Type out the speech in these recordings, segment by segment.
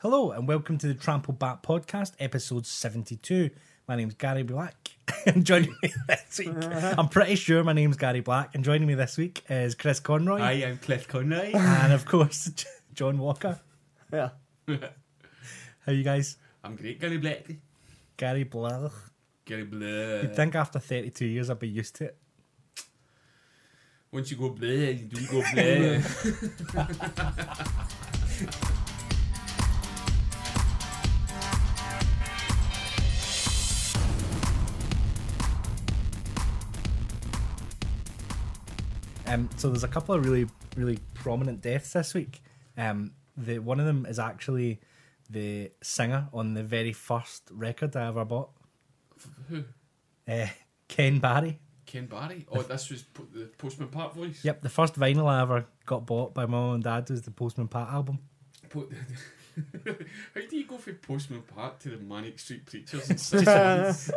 Hello and welcome to the Trample Bat Podcast, episode 72. My name's Gary Black, and joining me this week, I'm pretty sure my name's Gary Black, and joining me this week is Chris Conroy. Hi, I'm Cliff Conroy. And of course, John Walker. Yeah. How you guys? I'm great, Gary Black. Gary Black. Gary Black. You'd think after 32 years I'd be used to it. Once you go blah, you don't go blah. So there's a couple of really prominent deaths this week. One of them is actually the singer on the very first record I ever bought. Who? Ken Barry. Ken Barry? Oh, this was the Postman Pat voice? Yep, the first vinyl I ever got bought by my mum and dad was the Postman Pat album. How do you go from Postman Pat to the Manic Street Preachers in 6 months?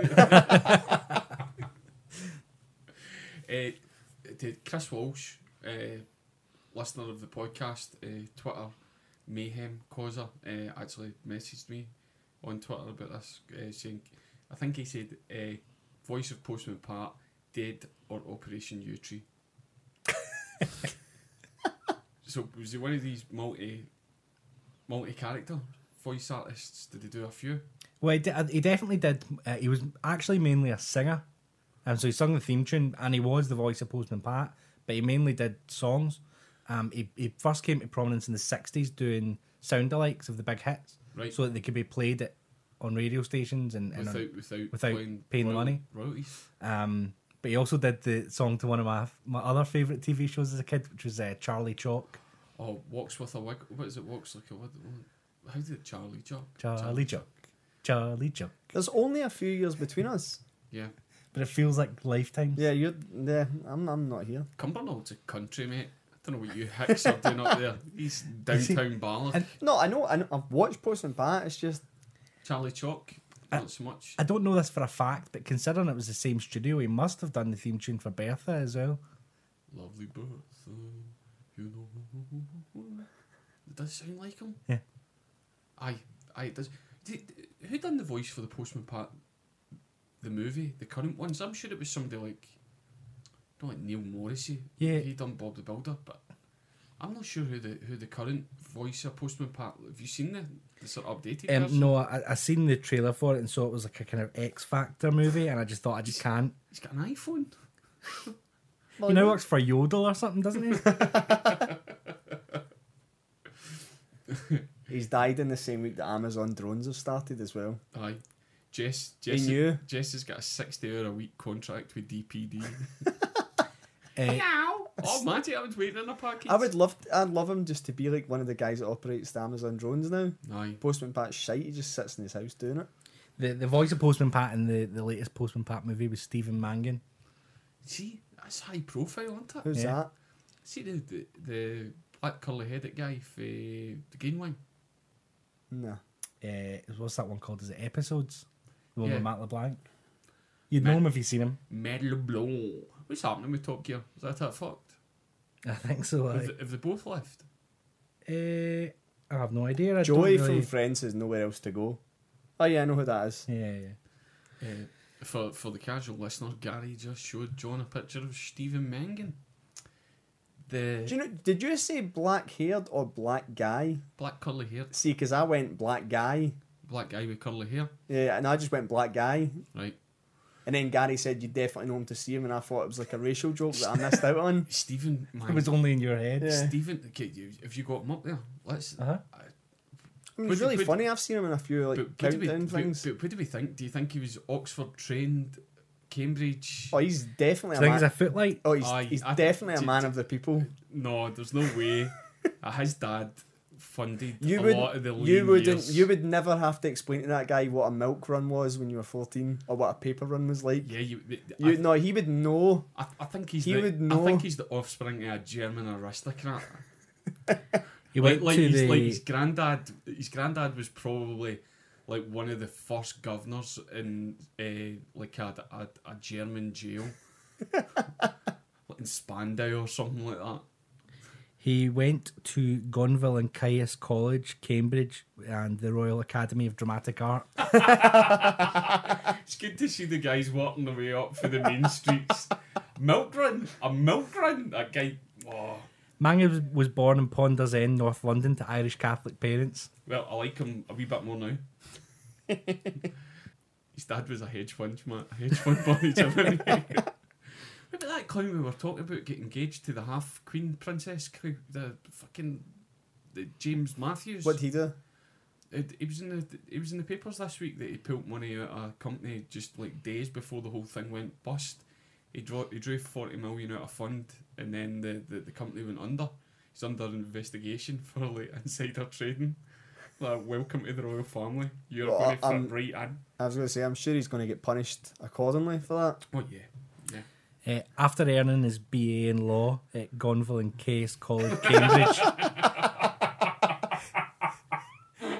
Chris Walsh, listener of the podcast, Twitter mayhem causer, actually messaged me on Twitter about this, saying, I think he said, voice of Postman Pat, dead or Operation U-Tree. So was he one of these multi-character voice artists? Did he do a few? Well, he definitely did. He was actually mainly a singer. And so he sung the theme tune, and he was the voice of Postman Pat, but he mainly did songs. He first came to prominence in the 60s doing sound-alikes of the big hits, right, so that they could be played on radio stations and without paying money. Royalties. But he also did the song to one of my other favourite TV shows as a kid, which was Charlie Chalk. Oh, Walks with a Wig. What is it? Walks like a Wig. How did Charlie Chalk? Charlie Chalk. Charlie Chalk. There's only a few years between us. Yeah. But it feels like lifetimes. Yeah, I'm not here. Cumbernaulds a country, mate. I don't know what you hicks are doing up there. He's downtown Ballard. No, I know. I've watched Postman Pat. It's just Charlie Chalk, not so much. I don't know this for a fact, but considering it was the same studio, he must have done the theme tune for Bertha as well. Lovely Bertha, you know. It does sound like him. Yeah. Aye, it does. Who done the voice for the Postman Pat? The movie, the current ones. I'm sure it was somebody like, not like Neil Morrissey. Yeah, he done Bob the Builder, but I'm not sure who the current voice of Postman Pat. Have you seen the sort of updated version? No, I seen the trailer for it and saw it was like a kind of X Factor movie, and I just thought I just can't. He's got an iPhone. He now works for Yodel or something, doesn't he? He's died in the same week that Amazon drones have started as well. Aye. Jess has got a 60-hour-a-week contract with DPD. Oh, Matty, I was waiting on a package. I'd love him just to be like one of the guys that operates the Amazon drones now. Aye. Postman Pat's shite, he just sits in his house doing it. The voice of Postman Pat in the latest Postman Pat movie was Stephen Mangan. See, that's high profile, isn't it? Who's that? See the black curly-headed guy for the Gainwing? No. What's that one called? Is it Episodes? The one Yeah. with Matt LeBlanc. You'd know him if you'd seen him. Matt LeBlanc. What's happening with Top Gear? Is that fucked? I think so. Have they both left? I have no idea. Joey from Friends has nowhere else to go. Oh yeah, I know who that is. Yeah. For the casual listener, Gary just showed John a picture of Stephen Mangan. Do you know? Did you say black haired or black guy? Black curly hair. See, because I went black guy. Black guy with curly hair. Yeah, and I just went black guy. Right. And then Gary said you definitely know him to see him, and I thought it was like a racial joke that I missed out on. Stephen Mangan. It was only in your head. Yeah. Stephen, okay, have you got him up there? Let's. Uh-huh. I mean, it's really funny. I've seen him in a few countdown things. But what do we think? Do you think he was Oxford trained, Cambridge? Oh, he's definitely Do you think he's a footlight? Oh, he's definitely a man of the people. No, there's no way. His dad funded a lot of the lean years. You would never have to explain to that guy what a milk run was when you were 14 or what a paper run was like. Yeah, he would know. I think he's know. I think he's the offspring of a German aristocrat. He went his granddad. His granddad was probably like one of the first governors in like a German jail, like in Spandau or something like that. He went to Gonville and Caius College, Cambridge, and the Royal Academy of Dramatic Art. It's good to see the guys working their way up for the main streets. Milk run, that guy. Oh. Mangle was born in Ponders End, North London, to Irish Catholic parents. Well, I like him a wee bit more now. His dad was a hedge fund manager. What about that clown we were talking about getting engaged to the half queen princess crew? The James Matthews. What'd he do? He was in the papers this week that he pulled money out of a company just like days before the whole thing went bust. He drew 40 million out of fund, and then the company went under. He's under investigation for like insider trading. Like, welcome to the royal family. You're going to fit right in. I was going to say, I'm sure he's going to get punished accordingly for that. Oh yeah. After earning his BA in law at Gonville and Caius College, Cambridge,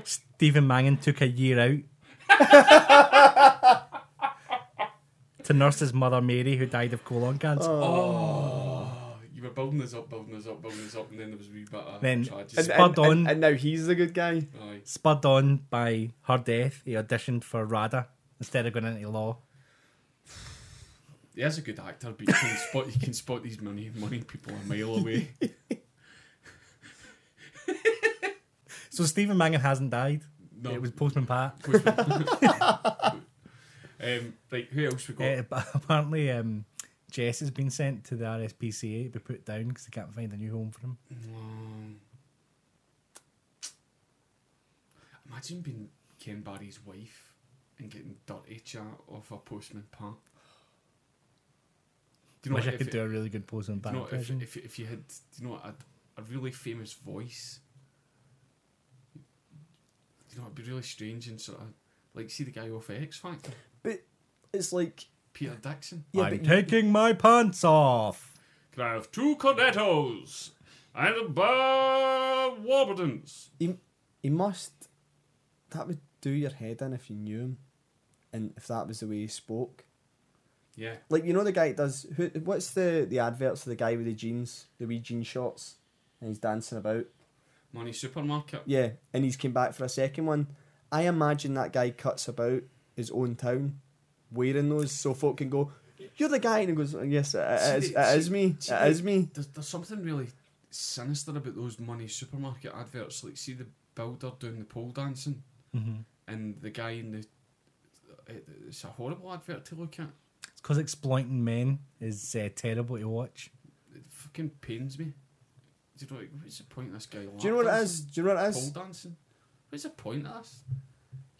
Stephen Mangan took a year out to nurse his mother Mary, who died of colon cancer. Oh, you were building this up, and then there was a wee bit of tragedy. Spurred on, and now he's the good guy. Aye. Spurred on by her death, he auditioned for RADA instead of going into law. He is a good actor, but you can spot these money people a mile away. So Stephen Mangan hasn't died. No. It was Postman Pat. Right, who else we got? But apparently, Jess has been sent to the RSPCA to be put down because they can't find a new home for him. Imagine being Ken Barry's wife and getting dirty chat off a Postman Pat. I wish I could do a really good Postman Pat. If you had, a really famous voice, it'd be really strange and sort of like see the guy off X Factor. But it's like Peter Dixon. Yeah, I'm taking my pants off. Can I have 2 cornettos and a bar Warburtons? He must. That would do your head in if you knew him, and if that was the way he spoke. Yeah. Like, you know the guy that does... What's the adverts of the guy with the jeans? The wee jean shorts? And he's dancing about. Money Supermarket. Yeah, and he's came back for a second one. I imagine that guy cuts about his own town wearing those so folk can go, "You're the guy," and he goes, "Yes, it is me. There's something really sinister about those Money Supermarket adverts. Like, see the builder doing the pole dancing, and the guy in the... It's a horrible advert to look at. It's because exploiting men is terrible to watch. It fucking pains me. What's the point of this guy? Do you know what it is? Pole dancing. What's the point of this?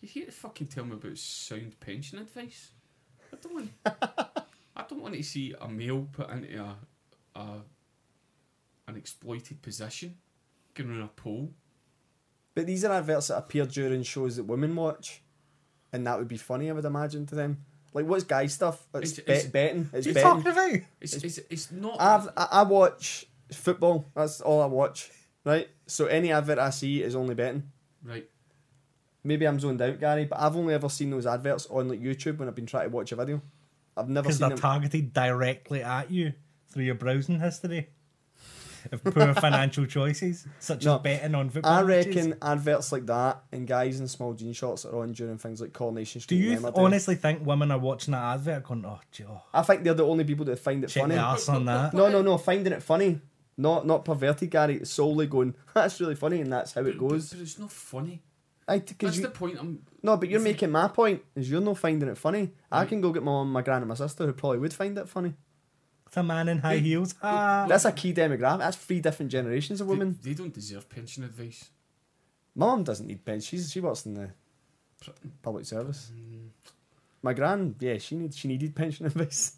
You're here to fucking tell me about sound pension advice. I don't want to see a male put into an exploited position, going on a pole. But these are adverts that appear during shows that women watch, and that would be funny, I would imagine, to them. Like, what's guy stuff? It's betting. It's betting. Talking about? It's not. I watch football. That's all I watch. Right. So any advert I see is only betting. Right. Maybe I'm zoned out, Gary, but I've only ever seen those adverts on like YouTube when I've been trying to watch a video. I've never seen them. Because they're targeted directly at you through your browsing history of poor financial choices, such as betting on football. I reckon adverts like that and guys in small jean shorts that are on during things like Coronation Street. Do you honestly think women are watching that advert going, "Oh, Joe"? I think they're the only people that find it funny. Check the arse on that. No, finding it funny. Not perverted, Gary. It's solely going, "That's really funny," and that's how it goes. But it's not funny. That's the point. No, but you're making my point. Is you're not finding it funny. I can go get my mum, my gran, and my sister who probably would find it funny. It's a man in high heels. That's a key demographic. That's 3 different generations of women. They don't deserve pension advice. My mum doesn't need pension. She works in the public service. My gran, yeah, she needed pension advice.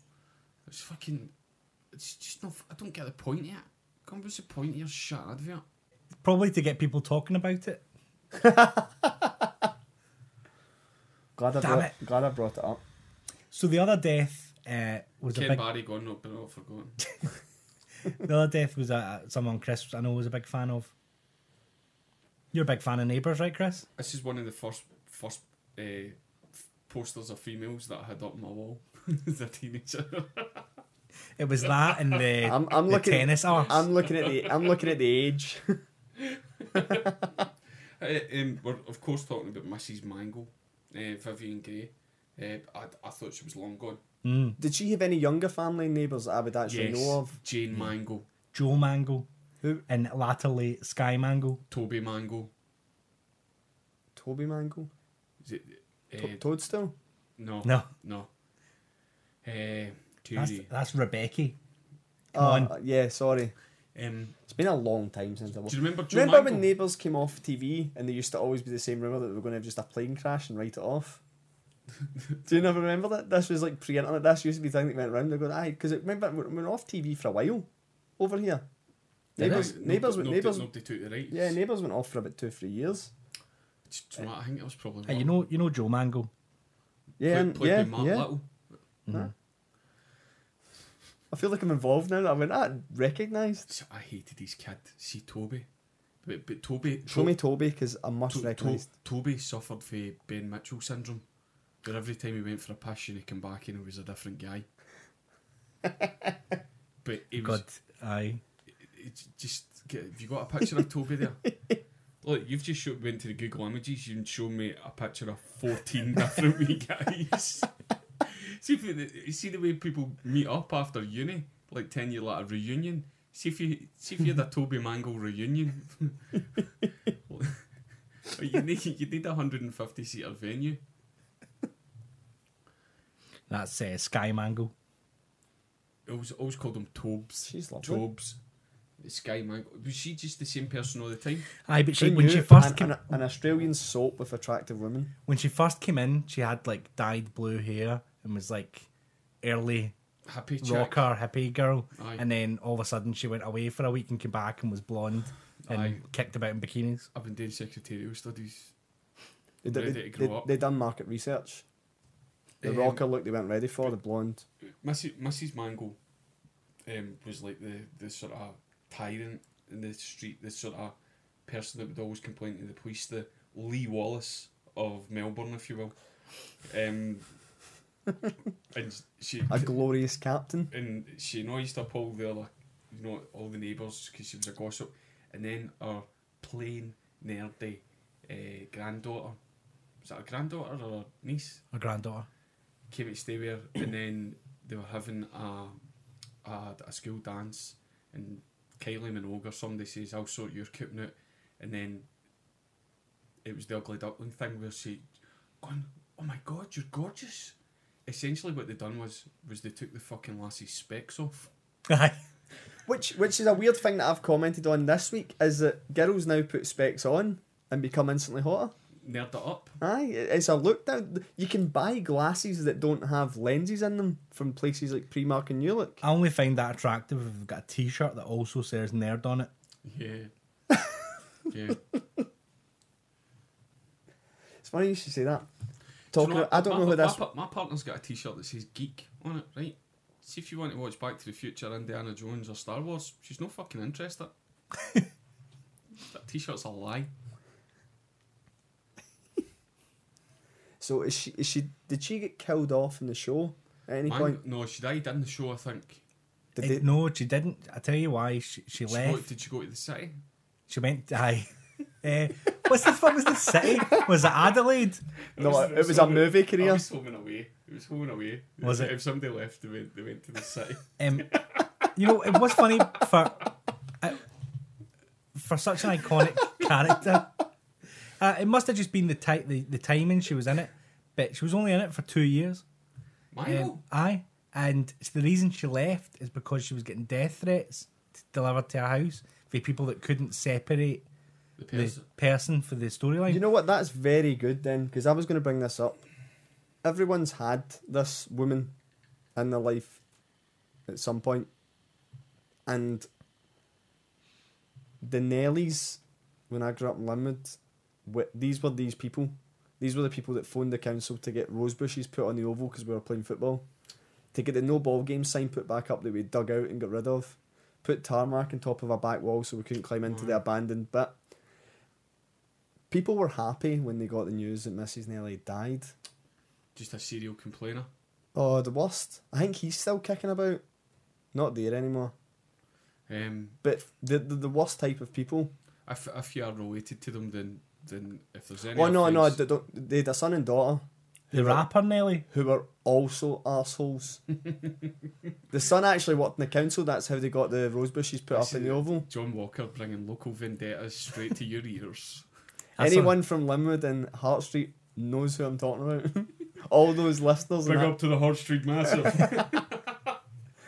It's just not. I don't get the point yet. What's the point of your shit advert? Probably to get people talking about it. Glad I brought it up. So the other death was Ken Barry gone, not been all forgotten. The other death was someone Chris I know was a big fan of. You're a big fan of Neighbours, right, Chris? This is one of the first posters of females that I had up on my wall as a teenager. It was that and the, I'm the looking. tennis arse. I'm looking at the age. We're of course talking about Mrs. Mangle, Vivian Grey. I thought she was long gone. Did she have any younger family neighbours that I would actually know of? Jane Mangle, Joe Mangle. Who? And latterly Skye Mangle. Toby Mangle. Toby Mangle? Is it? Toadstool? No. Judy. That's Rebecca. Come on. Yeah, sorry. Do It's been a long time since I watched. you remember Joe Remember Mangle? when Neighbours came off TV and there used to always be the same rumour that they were going to have just a plane crash and write it off? Do you never remember that? This was like pre-internet. This used to be the thing that went round. They're going, aye, because remember we were off TV for a while over here. Neighbours Nobody took the rights. yeah, Neighbours went off for about 2-3 years. Do you know what? I think it was probably. Hey, you know Joe Mangle. Yeah, played by Mark Little. I feel like I'm involved now. That I went, recognised. So I hated his kid. See Toby, but Toby. Show me Toby because I must recognise. Toby suffered from Ben Mitchell syndrome, where every time he went for a piss, he came back and he was a different guy. But he was. God, aye. It's just have you got a picture of Toby there? Look, you've just went to the Google Images. You shown me a picture of 14 different wee guys. See the way people meet up after uni, like 10 year like a reunion. See if you had a Toby Mangle reunion. you need a 150 seater venue. That's Skye Mangle. I always called them Tobes. She's lovely. Tobes. Skye Mangle. Was she just the same person all the time? Aye, but Who when knew? she first came, an Australian soap with attractive women. when she first came in, she had like dyed blue hair and was like early Happy chick. rocker hippie girl. Aye. And then all of a sudden she went away for a week and came back and was blonde and Aye. kicked about in bikinis. I've been doing secretarial studies. They, Ready to grow up. they done market research. The rocker look they weren't ready for, the blonde. Mrs. Mangle was like the sort of tyrant in the street, the sort of person that would always complain to the police, the Lee Wallace of Melbourne, if you will. And she A glorious captain. and she noised up all the other, all the neighbours because she was a gossip. And then her plain nerdy granddaughter, was that a granddaughter or a niece? Her granddaughter. Came to stay with her, and then they were having a school dance, and Kylie Minogue or somebody says, "I'll sort your cooking out," and then it was the ugly duckling thing where she going, "Oh my god, you're gorgeous." Essentially, what they done was they took the fucking lassie's specs off. Aye. Which is a weird thing that I've commented on this week, is that girls now put specs on and become instantly hotter. Nerd it up. Aye, it's a look now. You can buy glasses that don't have lenses in them from places like Primark and New Look. I only find that attractive if they've got a t-shirt that also says nerd on it. Yeah. Yeah. It's funny you should say that. Do you know what? I don't know who this. My partner's got a t-shirt that says geek on it, right? See if you want to watch Back to the Future, Indiana Jones or Star Wars, she's no fucking interested. That t-shirt's a lie. So is she? Did she get killed off in the show at any point? No, she died in the show, I think. Did they, No, she didn't. I tell you why. She left. Did she go to the city? She went. Aye. What was the city? Was it Adelaide? no, it was a movie I career. was home and away. It was home and away. Was it? If somebody left, they went to the city. You know, it was funny for such an iconic character. It must have just been the timing she was in it, but she was only in it for 2 years. Mangle? Aye, and the reason she left is because she was getting death threats delivered to her house for people that couldn't separate the person for the storyline. You know what? That's very good then, because I was going to bring this up. Everyone's had this woman in their life at some point, and the Nellies, when I grew up in Linwood, these were these people. These were the people that phoned the council to get rose bushes put on the oval because we were playing football, to get the no ball game sign put back up that we dug out and got rid of, put tarmac on top of our back wall so we couldn't climb into the abandoned bit. People were happy when they got the news that Mrs. Nelly died. Just a serial complainer. Oh, the worst. I think he's still kicking about. not there anymore. Um, But the worst type of people. if you are related to them, then if there's any. Oh no, offence- they had a son and daughter The rapper Nelly. who were also arseholes. The son actually worked in the council. That's how they got the rose bushes put up in the Oval. John Walker bringing local vendettas straight to your ears. That's Anyone from Linwood and Hart Street knows who I'm talking about. All those listeners. Big And up to the Hart Street Massive.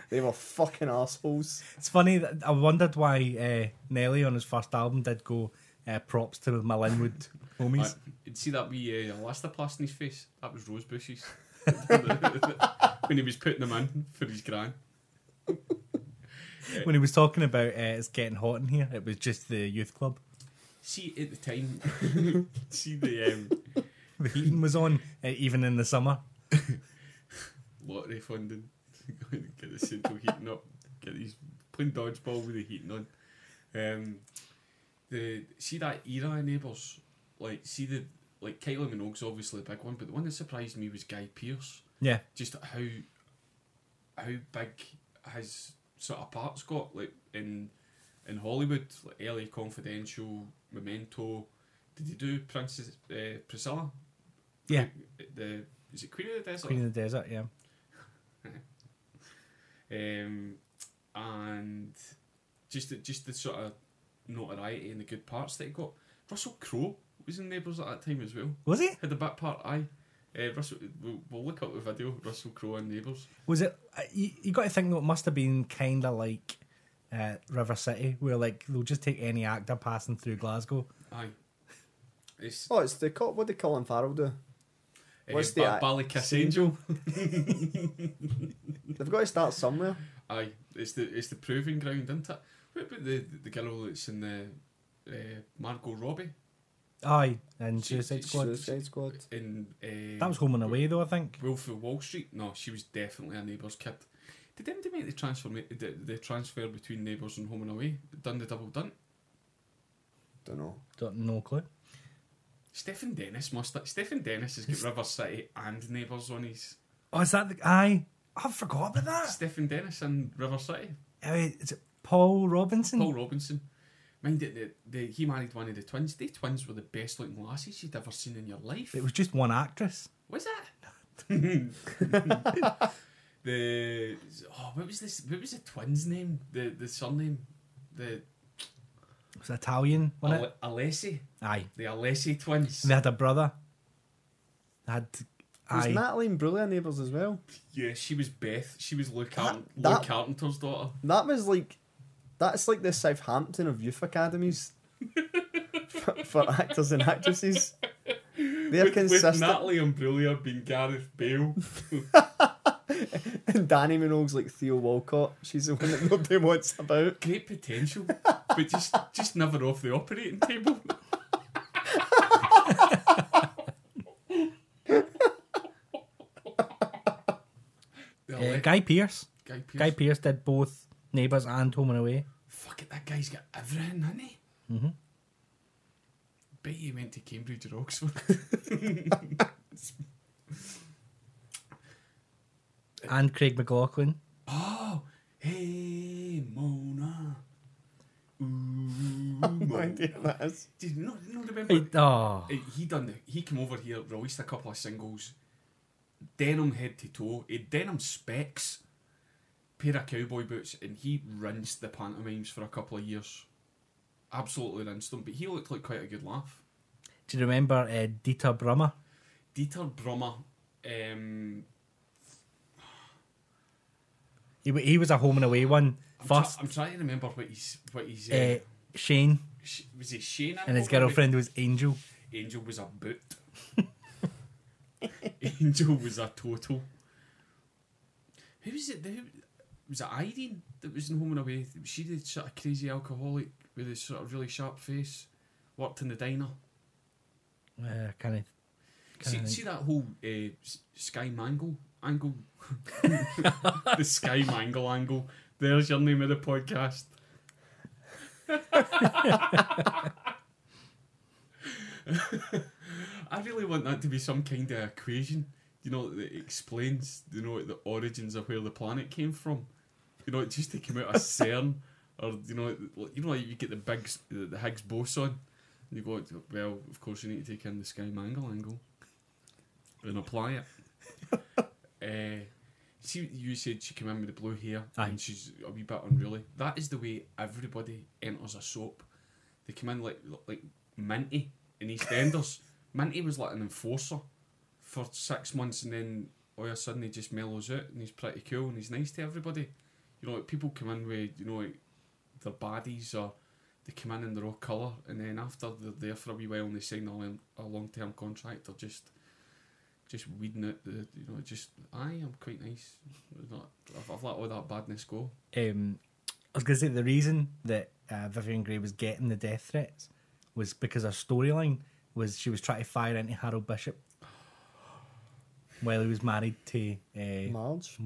they were fucking arseholes. It's funny that I wondered why Nelly on his first album did go props to my Linwood homies. You'd see that wee elastoplast in his face. That was rose bushes. When he was putting them in for his gran. When he was talking about it's getting hot in here, it was just the youth club. See, at the time, see the The heating was on, even in the summer. lottery funding. Get the central heating up. Get these playing dodgeball with the heating on. See that era of Neighbours. Like Kylie Minogue's obviously a big one, but the one that surprised me was Guy Pearce. Yeah. Just how big his sort of parts got, like in Hollywood, like LA Confidential, Memento. Did he do Princess Priscilla? Yeah. Is it Queen of the Desert? Queen of the Desert, yeah. And just the sort of notoriety and the good parts that he got. Russell Crowe was in Neighbours at that time as well. Was he? Had a bit part, aye. Russell, we'll look up the video. Russell Crowe in Neighbours. Was it? You got to think that it must have been kind of like River City, where like they'll just take any actor passing through Glasgow. Aye. It's It's the what did Colin Farrell do? What's the Ballykiss Angel? They've got to start somewhere. Aye, it's the proving ground, isn't it? What about the girl that's in the Margot Robbie Aye, and She- Suicide she- Squad. Suicide Squad. in That was Home and Away, though, I think. Wolf of Wall Street? No, she was definitely a Neighbours kid. Did anybody make the transfer between Neighbours and Home and Away? Done the double done? Don't know. No clue. Stephen Dennis has got River City and Neighbours on his. Oh, is that the... Aye. I forgot about that. Stephen Dennis and River City. Is it Paul Robinson? Paul Robinson. Mind it, he married one of the twins. They twins were the best looking lassies you'd ever seen in your life. It was just one actress. Was it? What was the twins' name? The surname? It was Italian, wasn't it? Alessi. Aye. The Alessi twins. They had a brother. They had... Was Aye. Natalie Imbruglia Neighbours as well? Yeah, she was Beth. She was Luke that- Carpenter's daughter. That was like, that's like the Southampton of youth academies for actors and actresses. They're With consistent. Natalie Imbruglia being Gareth Bale. And Danny Minogue's like Theo Walcott. She's the one that nobody wants about. Great potential, but just never off the operating table. Guy Pearce. Guy Pearce. Guy Pearce did both Neighbours and Home and Away. Fuck it, that guy's got everything, hasn't he? Mm-hmm. Bet he went to Cambridge or Oxford. And Craig McLaughlin. Oh, hey Mona. Ooh, No idea what that is. Did you not remember? Oh. He came over here, released a couple of singles, denim head to toe, he had denim specs, pair of cowboy boots, and he rinsed the pantomimes for a couple of years. Absolutely rinsed them, but he looked like quite a good laugh. Do you remember Dieter Brummer? Dieter Brummer, He was a Home and Away one first. I'm trying to remember what he's Shane was it Shane? and his girlfriend was Angel. Angel was a boot. Angel was a total. Who was it? Was it Irene that was in Home and Away? Was she the sort of crazy alcoholic with a sort of really sharp face? Worked in the diner. See that whole Skye Mangle angle? The Skye Mangle angle. There's your name of the podcast. I really want that to be some kind of equation, that explains, the origins of where the planet came from. You know, just to come out of CERN, or like you get the Higgs boson, and you go, well, of course you need to take in the Skye Mangle angle and apply it. See, you said she came in with the blue hair, and she's a wee bit unruly. That is the way everybody enters a soap. They come in like Minty in EastEnders. Minty was like an enforcer for 6 months, and then all of a sudden he just mellows out, and he's pretty cool, and he's nice to everybody. You know, like people come in with, you know, like their baddies, or they come in their own colour, and then after they're there for a wee while and they sign a long-term contract, they're just weeding out the, you know, I'm quite nice. I've let all that badness go. I was going to say the reason that Vivian Grey was getting the death threats was because her storyline was she was trying to fire into Harold Bishop while he was married to Marge.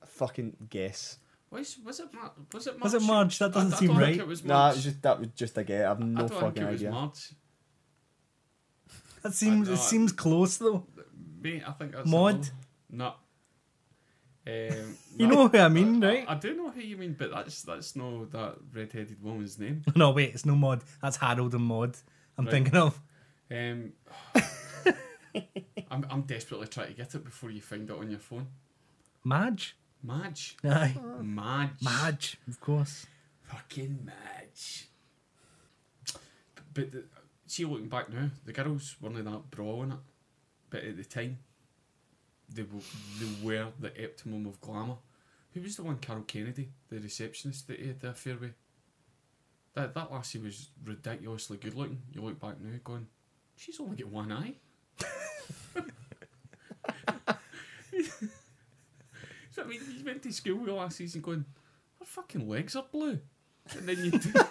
Fucking guess. Was it Marge? Was it Marge? That doesn't seem right. Nah, that was just a guess. I have no fucking idea. I don't think it was Marge. It seems close though. Mate, I think that's Maud. No. You know who I mean, right? I do know who you mean, but that's no that red-headed woman's name. No, wait, it's no Maud. That's Harold and Maud. I'm thinking of. I'm desperately trying to get it before you find it on your phone. Madge. Aye. Madge, of course. Fucking Madge. But see, looking back now, the girls weren't that brawling it, but at the time, they were the optimum of glamour. Who was the one? Carol Kennedy, the receptionist that he had the affair with. That lassie was ridiculously good looking. You look back now, going, she's only got one eye. So I mean, you went to school with lassies and going, her fucking legs are blue, and then you do you know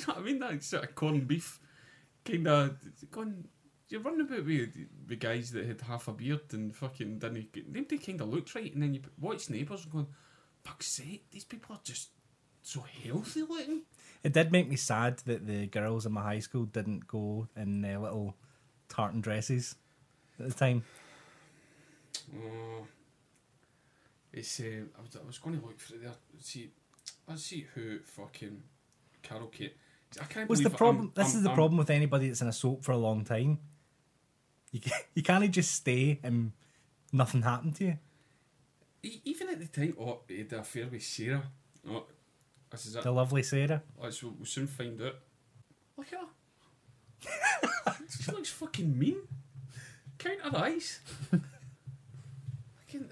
what I mean? That sort of corned beef kind of going. You're running about with guys that had half a beard and fucking nobody kind of looked right, and then you watch Neighbours and going, fuck's sake, these people are just so healthy looking. It did make me sad that the girls in my high school didn't go in little tartan dresses at the time. It's I was going to look for it there. Let's see who fucking Carol Kate. I can't believe the problem. This is the problem with anybody that's in a soap for a long time. You can't just stay and nothing happened to you. Even at the time, he had an affair with Sarah. This is it. The lovely Sarah. We'll soon find out. Look at her. She looks fucking mean. Count her eyes. Fucking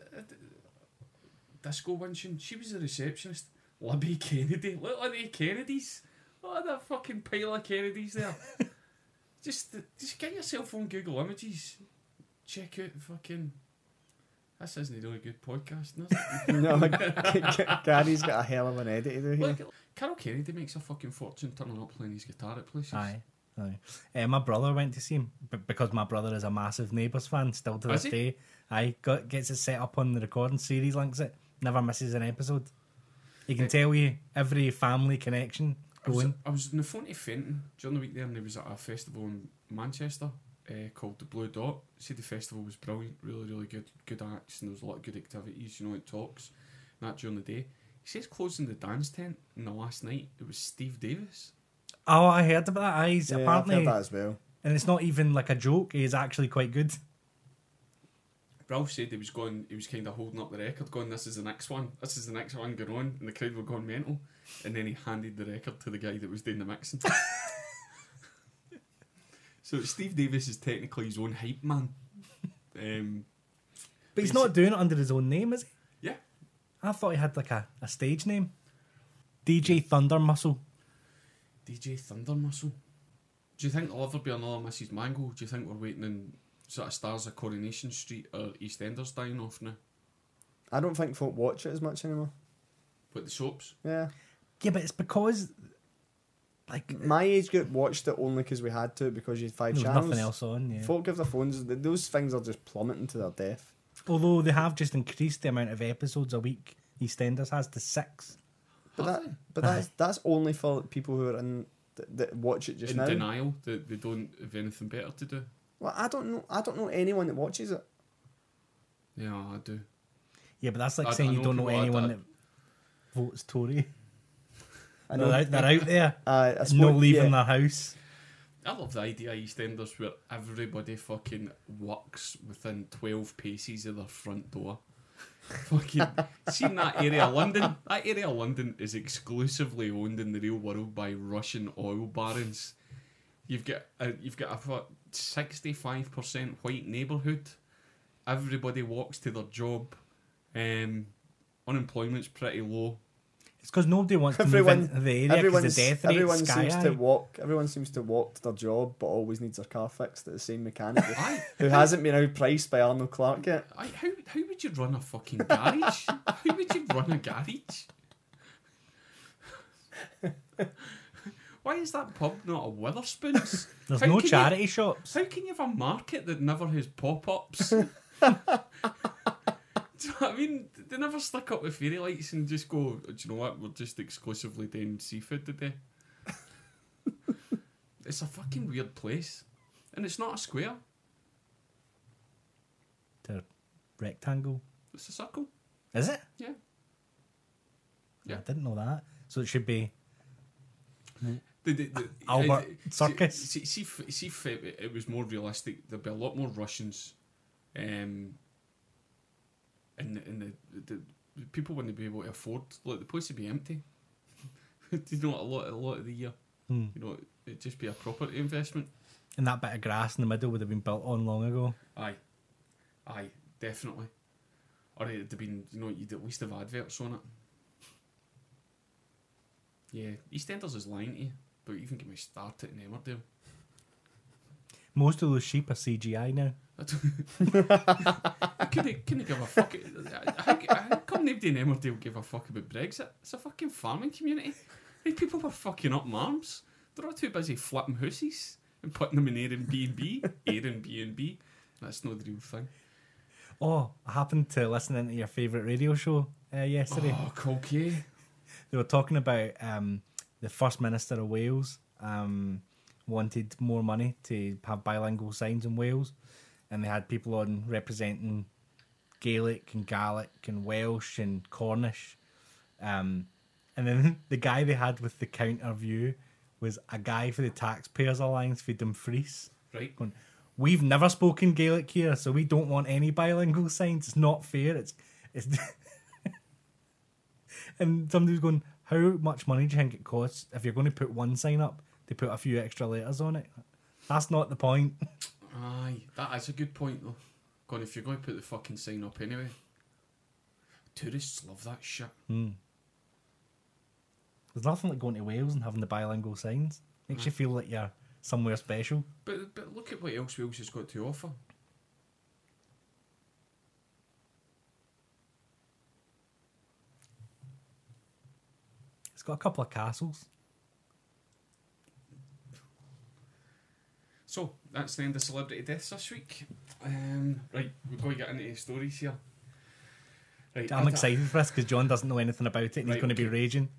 disco winching. She was a receptionist. Libby Kennedy. Look at the Kennedys. Look at that fucking pile of Kennedys there. Just get yourself on Google Images. Check out fucking. This isn't a really good podcast, is it? No, Gary's got a hell of an edit to do here. Look, Carol Kennedy makes a fucking fortune turning up playing his guitar at places. Aye. My brother went to see him because my brother is a massive Neighbours fan still to this day. Gets it set up on the recording series, links it, never misses an episode. He can tell you every family connection going. I was on the phone to Fenton during the week there, and there was at a festival in Manchester called the Blue Dot. He said the festival was brilliant, really, really good acts, and there was a lot of good activities, you know, like talks, and that during the day. He says closing the dance tent in the last night, it was Steve Davis. Oh, I heard about that. Apparently, I've heard that as well. And it's not even like a joke. He is actually quite good. Ralph said he was kind of holding up the record, going, "This is the next one. This is the next one going on," and the crowd were going mental. And then he handed the record to the guy that was doing the mixing. So Steve Davis is technically his own hype man. But he's not doing it under his own name, is he? Yeah. I thought he had like a stage name. DJ Thunder Muscle. DJ Thunder Muscle. Do you think there'll ever be another Mrs. Mangle? Do you think we're waiting in sort of stars of Coronation Street or EastEnders dying off now? I don't think folk watch it as much anymore. What, the soaps? Yeah. Yeah, but it's because like my age group watched it only because we had to, because you had 5 channels. Nothing else on. Yeah. Folk have their phones. Those things are just plummeting to their death. Although they have just increased the amount of episodes a week EastEnders has to 6. But that's only for people who are that watch it just in now. denial that they don't have anything better to do. Well, I don't know anyone that watches it. Yeah, I do. Yeah, but that's like I saying you don't know people- anyone that votes Tory. I know. They're out there, I no suppose, leaving yeah. their house. I love the idea of EastEnders where everybody fucking works within 12 paces of their front door. Fucking seen that area of London? That area of London is exclusively owned in the real world by Russian oil barons. You've got a 65% white neighbourhood. Everybody walks to their job. Unemployment's pretty low. It's because nobody wants to Everyone- move into the area because the death rate everyone is seems sky to high. walk. Everyone seems to walk to their job, but always needs their car fixed at the same mechanic Aye. who hasn't been outpriced by Arnold Clark yet. How would you run a fucking garage? How would you run a garage? Why is that pub not a Witherspoons? There's How no can charity shops. How can you have a market that never has pop-ups? Do you know what I mean? They never stick up with fairy lights and just go, do you know what, we're just exclusively doing seafood today. It's a fucking weird place. And it's not a square, The rectangle. it's a circle. Is it? Yeah. I didn't know that. So it should be The Albert Circus. See, if it was more realistic, there'd be a lot more Russians, and the people wouldn't be able to afford. Like the place would be empty. You know, a lot of the year. You know, it'd just be a property investment. And that bit of grass in the middle would have been built on long ago. Aye, definitely. Or it'd have been, you know, you'd at least have adverts on it. Yeah, EastEnders is lying to you, but even get me started in Emmerdale. Most of those sheep are CGI now. Couldn't give a fuck. How come nobody in Emmerdale give a fuck about Brexit? It's a fucking farming community. These people were fucking up arms. They're all too busy flipping hoosies and putting them in Airbnb. That's not the real thing. Oh, I happened to listen into your favourite radio show yesterday. Oh, Colkay. They were talking about the First Minister of Wales wanted more money to have bilingual signs in Wales, and they had people on representing Gaelic and Gaelic and Welsh and Cornish, and then the guy they had with the counter view was a guy for the Taxpayers Alliance for Dumfries. Right. Going, we've never spoken Gaelic here, so we don't want any bilingual signs. It's not fair. It's and somebody was going, how much money do you think it costs if you're going to put one sign up to put a few extra letters on it? That's not the point. Aye, that is a good point though. God, if you're going to put the fucking sign up anyway. Tourists love that shit. There's nothing like going to Wales and having the bilingual signs. Makes you feel like you're somewhere special. But look at what else Wales has got to offer. It's got a couple of castles. So, that's the end of celebrity deaths this week. Right, we're going to get into the stories here. Right, I'm excited for this because John doesn't know anything about it and he's Right, going to be okay. raging.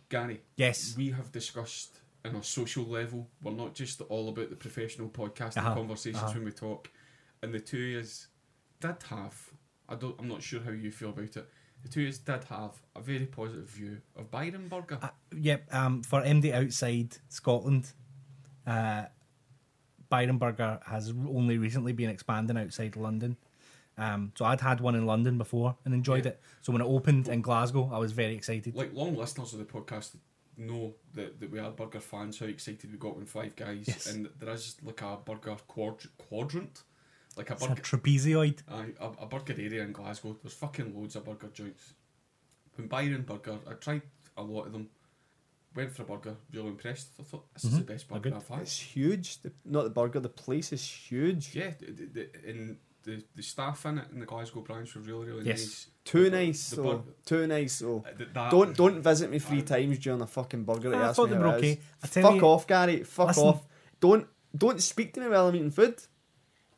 Gary, Yes. we have discussed on a social level, we're not just all about the professional podcasting Uh-huh, conversations when we talk. And the two is did have, I'm not sure how you feel about it, the two is did have a very positive view of Byron Burger. Yep. For MD outside Scotland, Byron Burger has only recently been expanding outside London. So I'd had one in London before and enjoyed Yeah. it. So when it opened in Glasgow, I was very excited. Like long listeners of the podcast know that we are burger fans, how excited we got when Five Guys, Yes. and there is like a burger quadrant, like a It's a burger, trapezoid. a burger area in Glasgow. There's fucking loads of burger joints. When Byron Burger, I tried a lot of them, went for a burger, really impressed. I thought this is the best burger good. I've had. It's huge. Not the burger. The place is huge. Yeah, and the staff in it in the Glasgow branch were really Yes. nice. Too nice. The So burger- too nice. So That- don't visit me 3 times during a fucking burger. I Ask thought me they how were it okay. is. I tell Fuck you- off, Gary. Fuck Listen. off. Don't speak to me while I'm eating food.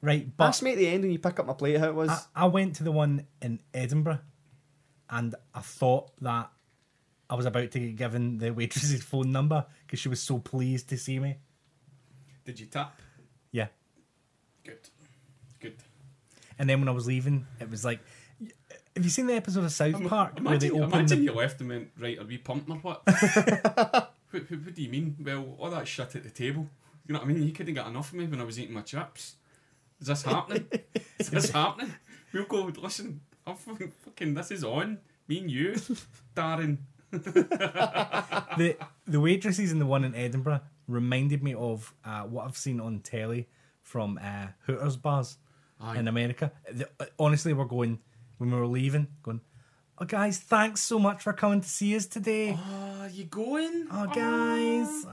Right, but Ask me at the end when you pick up my plate how it was. I went to the one in Edinburgh and I thought that I was about to get given the waitress's phone number because she was so pleased to see me. Did you tap? Yeah. Good. And then when I was leaving, it was like, Have you seen the episode of South Park where they open Imagine the... you left and went, right, are we pumping or what? What do you mean? Well, all that shit at the table. You know what I mean? You couldn't get enough of me when I was eating my chips. Is this happening? Is this happening? We'll go, listen, I'm fucking, this is on. Me and you, Darren. The waitresses in the one in Edinburgh reminded me of what I've seen on telly from Hooters bars in America. Honestly, we're going, when we were leaving, going, oh guys, thanks so much for coming to see us today. Oh, you going? Oh guys,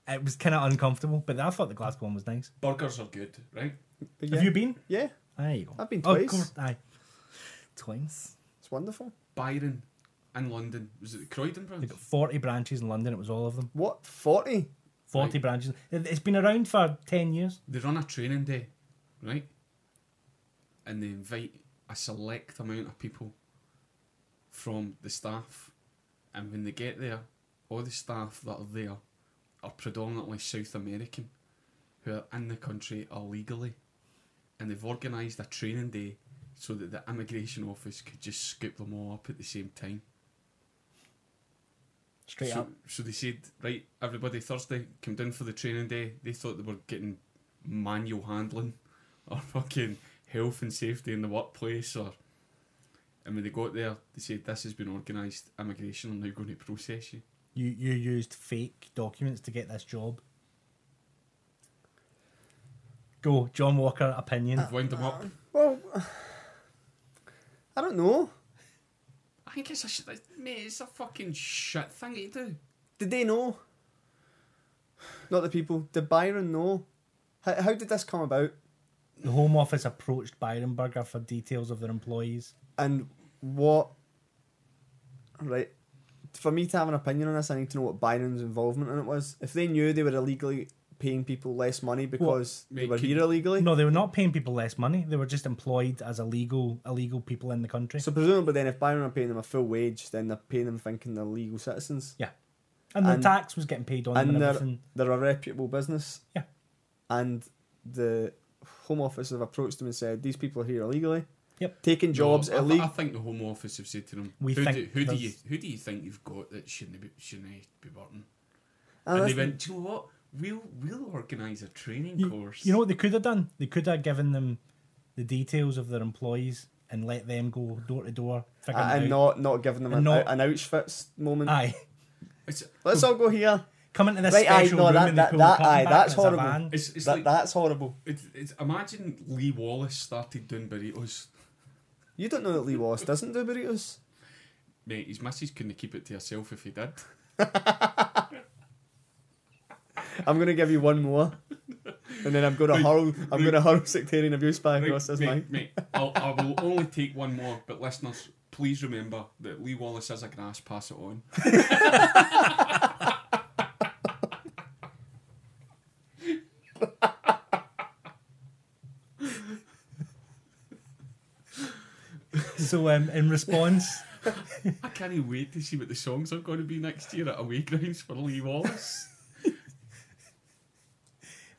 It was kind of uncomfortable, but I thought the Glasgow one was nice. Burgers are good, right? Yeah. Have you been? Yeah. There you go. I've been Oh, twice. of course, aye. Twice. It's wonderful. Byron in London. Was it the Croydon branch? They've got 40 branches in London, it was all of them. What? 40? 40 branches. It's been around for 10 years. They run a training day, right? And they invite a select amount of people from the staff. And when they get there, all the staff that are there are predominantly South American who are in the country illegally. And they've organised a training day so that the immigration office could just scoop them all up at the same time. Straight up. So they said, right, everybody Thursday, come down for the training day. They thought they were getting manual handling or fucking health and safety in the workplace. And when they got there, they said, this has been organised. Immigration are now going to process you. You used fake documents to get this job. Go, John Walker, opinion. Wind them up. Well, I don't know. I think mate, it's a fucking shit thing to do. Did they know? Not the people. Did Byron know? How did this come about? The Home Office approached Byron Burger for details of their employees. And what... Right. For me to have an opinion on this, I need to know what Byron's involvement in it was. If they knew they were illegally paying people less money because they were here illegally... No, they were not paying people less money. They were just employed as illegal people in the country. So presumably then if Byron are paying them a full wage, then they're paying them thinking they're legal citizens. Yeah. And the tax was getting paid on them and everything. They're a reputable business. Yeah. And the Home Office have approached them and said, these people are here illegally. Yep. Taking jobs I illegal. think the Home Office have said to them, We who think do you think you've got that shouldn't be working? And they went, do you know what? We'll organise a training course. You know what they could have done? They could have given them the details of their employees and let them go door to door, and not giving them an Auschwitz moment. Aye. Let's all go here. Come into this Right, special room and they pull the curtain back that's and it's a horrible. van. It's That's horrible. It's imagine Lee Wallace started doing burritos. You don't know that Lee Wallace doesn't do burritos? Mate, his missus couldn't keep it to herself if he did. I'm going to give you one more, and then I'm going to hurl sectarian abuse back across this mic. Mate, I will only take one more, but listeners, please remember that Lee Wallace is a grass, pass it on. So in response... I can't wait to see what the songs are going to be next year at away grounds for Lee Wallace.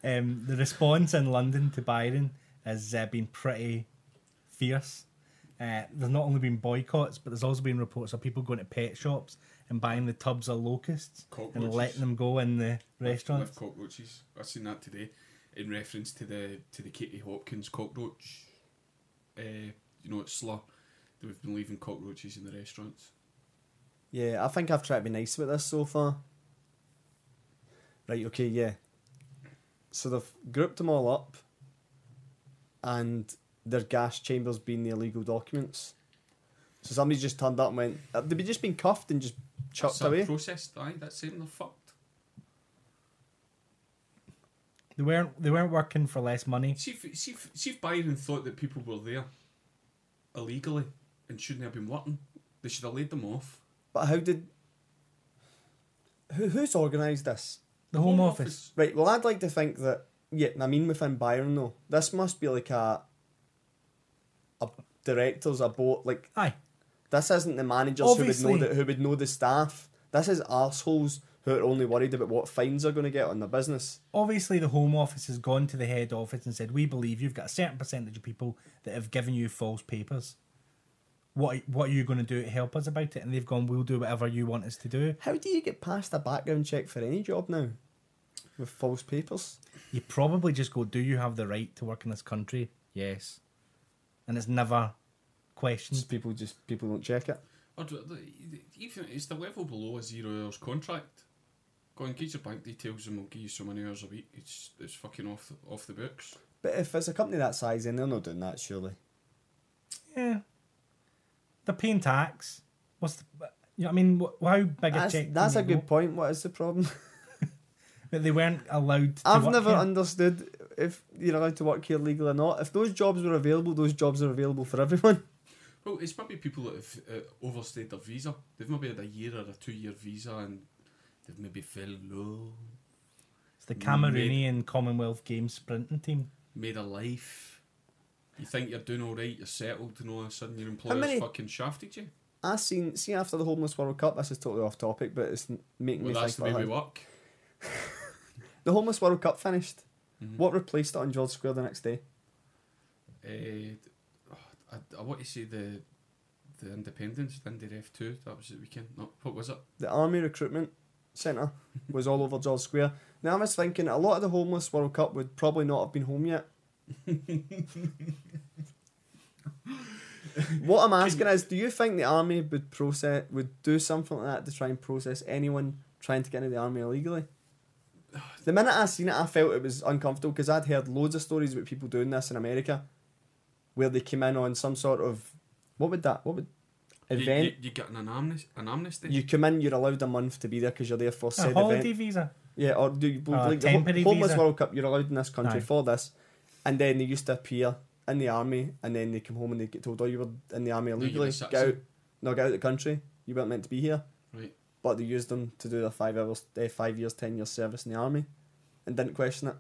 The response in London to Byron has been pretty fierce. There's not only been boycotts, but there's also been reports of people going to pet shops and buying the tubs of locusts and letting them go in the restaurants. With cockroaches. I've seen that today in reference to the Katie Hopkins cockroach. It's slur. We've been leaving cockroaches in the restaurants. Yeah, I think I've tried to be nice about this so far. Right, okay, yeah. So they've grouped them all up, and their gas chambers being the illegal documents. So somebody's just turned up and went, they've just been cuffed and just chucked away. Processed, aye, that's saying they're fucked. They weren't working for less money. See if Byron thought that people were there illegally and shouldn't have been working, they should have laid them off. But how did... Who's organised this? The Home Office. Right, well, I'd like to think that... Yeah, I mean, within Byron, though, this must be like a director's, a board... Like, aye. This isn't the managers Obviously, who would know the staff. This is arseholes who are only worried about what fines they're going to get on their business. Obviously, the Home Office has gone to the head office and said, we believe you've got a certain percentage of people that have given you false papers. what are you going to do to help us about it? And they've gone, we'll do whatever you want us to do. How do you get past a background check for any job now? With false papers? You probably just go, do you have the right to work in this country? Yes. And it's never questioned. People don't check it. Or even it's the level below a 0 hours contract. Go and get your bank details and we'll give you so many hours a week. It's fucking off the books. But if it's a company that size, then they're not doing that, surely. Yeah. They're paying tax. What's the... You know, I mean, how big a check? That's can a you good point. What is the problem? But they weren't allowed to I've work never here. understood if you're allowed to work here legally or not. If those jobs were available, those jobs are available for everyone. Well, it's maybe people that have overstayed their visa. They've maybe had a year or a 2-year visa and they've maybe fell in love. It's the Cameroonian Commonwealth Games sprinting team. Made a life. You think you're doing alright, you're settled, and all of a sudden your employer's fucking shafted you. I see after the Homeless World Cup, this is totally off topic, but it's making me That's think the way about we work. The Homeless World Cup finished. Mm-hmm. What replaced it on George Square the next day? I want to say the Independence, the Indy Ref 2, that was the weekend. No, what was it? The Army Recruitment Centre was all over George Square. Now I was thinking a lot of the Homeless World Cup would probably not have been home yet. What I'm asking is, do you think the Army would do something like that to try and process anyone trying to get into the Army illegally? The minute I seen it, I felt it was uncomfortable because I'd heard loads of stories about people doing this in America, where they came in on some sort of event. You get an amnesty. You come in, you're allowed a month to be there because you're there for A said holiday event. visa. Yeah, or do you like the temporary Homeless visa. World Cup? You're allowed in this country Aye. for this, and then they used to appear in the army, and then they come home and they get told, "Oh, you were in the army you're a illegally. citizen." Get out, get out of the country. You weren't meant to be here." Right. But they used them to do their 5 years, 10 years service in the army, and didn't question it.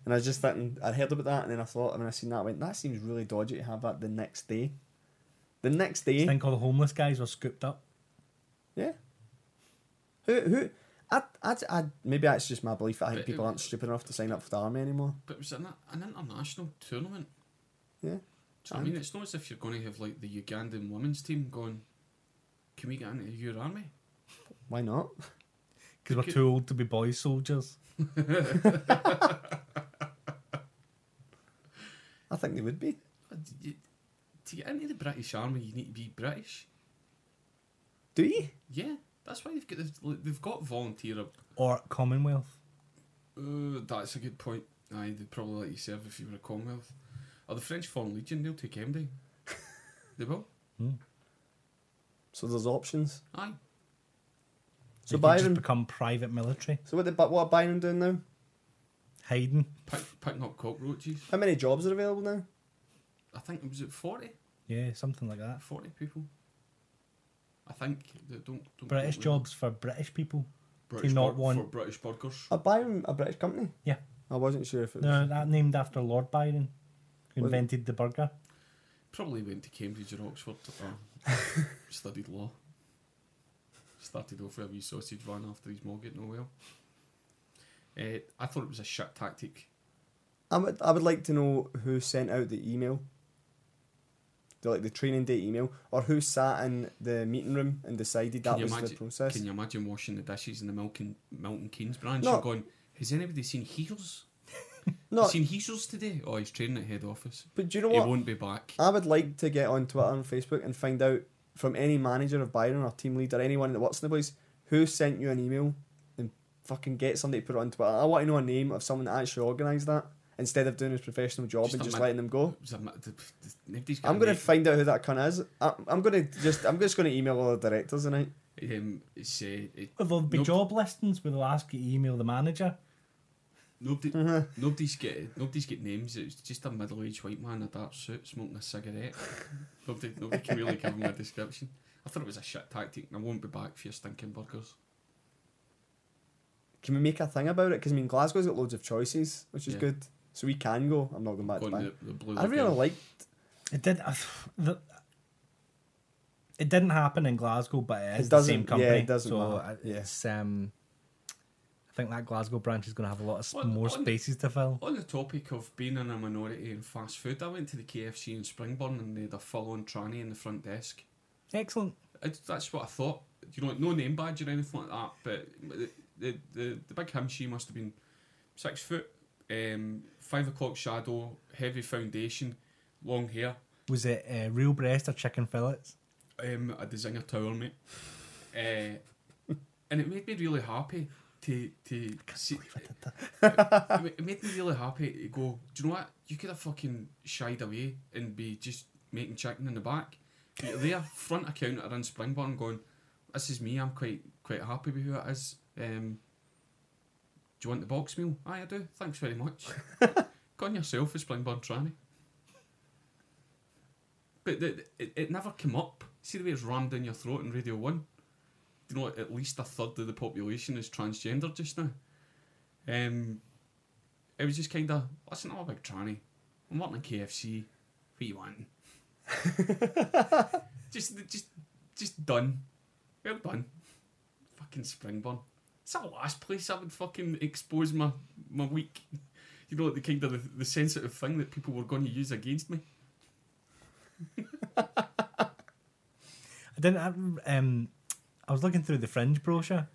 And I was just thinking, I heard about that, and then I thought, when I seen that, I went, that seems really dodgy to have that the next day. The next day. I think all the homeless guys were scooped up. Yeah. Who? I maybe that's just my belief. I think people aren't stupid enough to sign up for the army anymore. But it was an international tournament. Yeah. Do you know what I mean? It's not as if you're going to have like the Ugandan women's team going, can we get into your army? Why not? Because we're too old to be boy soldiers. I think they would be. To get into the British Army, you need to be British. Do you? Yeah, that's why they've got volunteer. Or Commonwealth. That's a good point. Aye, they'd probably let you serve if you were a Commonwealth. Or the French Foreign Legion, they'll take MD. They will. So there's options. Aye. So So Byron just become private military. So what are Byron doing now? Hiding. Picking up cockroaches. How many jobs are available now? I think it was at 40. Yeah, something like that. 40 people. I think. Don't British quote me. jobs for British people. British not for want- British burgers. Are Byron a British company? Yeah. I wasn't sure if it was. No, that named after Lord Byron, who Was it? invented the burger. Probably went to Cambridge or Oxford or studied law. Started off with a wee sausage van after his mom getting no well. I thought it was a shit tactic. I would like to know who sent out the email. The training day email, or who sat in the meeting room and decided that was the process. Can you imagine washing the dishes in the Milton Keynes branch No. and going, has anybody seen Heels? No, Seen Heels today? Oh, he's training at head office. but do you know He what? won't be back. I would like to get on Twitter and Facebook and find out from any manager of Byron or team lead or anyone that works in the place who sent you an email and fucking get somebody to put it on Twitter. I want to know a name of someone that actually organised that instead of doing his professional job and just letting them go. Nobody's I'm going to find out who that cunt is. I'm just going to email all the directors tonight. There'll be job listings where they'll ask you to email the manager. Nobody's get names. It's just a middle-aged white man in a dark suit smoking a cigarette. nobody can really give him a description. I thought it was a shit tactic, and I won't be back for your stinking burgers. Can we make a thing about it? Because I mean, Glasgow's got loads of choices, which is Yeah. good. So we can go. I'm not going back to Going back. the Blue I really Lagoon. liked. It did. It didn't happen in Glasgow, but it is It the doesn't- same company. yeah, it doesn't so matter. Yeah. it's I think that Glasgow branch is going to have a lot of more On- spaces to fill. On the topic of being in a minority in fast food, I went to the KFC in Springburn and they had a full-on tranny in the front desk. Excellent. That's what I thought. You know, no name badge or anything like that, but the big him, she must have been 6 foot, 5 o'clock shadow, heavy foundation, long hair. Was it real breast or chicken fillets? A designer towel, mate. And it made me really happy to see. It made me really happy to go, do you know what? You could have fucking shied away and be just making chicken in the back. But you're there, front of counter in Springburn, going, this is me, I'm quite happy with who it is. Do you want the box meal? Aye, I do. Thanks very much. Go on yourself, a Springburn tranny. But it never came up. See the way it's rammed down your throat in Radio 1? You know, at least a third of the population is transgender just now. It was just kind of, listen, I'm a big tranny. I'm working in KFC. What you wanting? just done. Well done. Fucking Springburn. It's the last place I would fucking expose my weak, you know, the kind of the sensitive thing that people were going to use against me. I was looking through the Fringe brochure.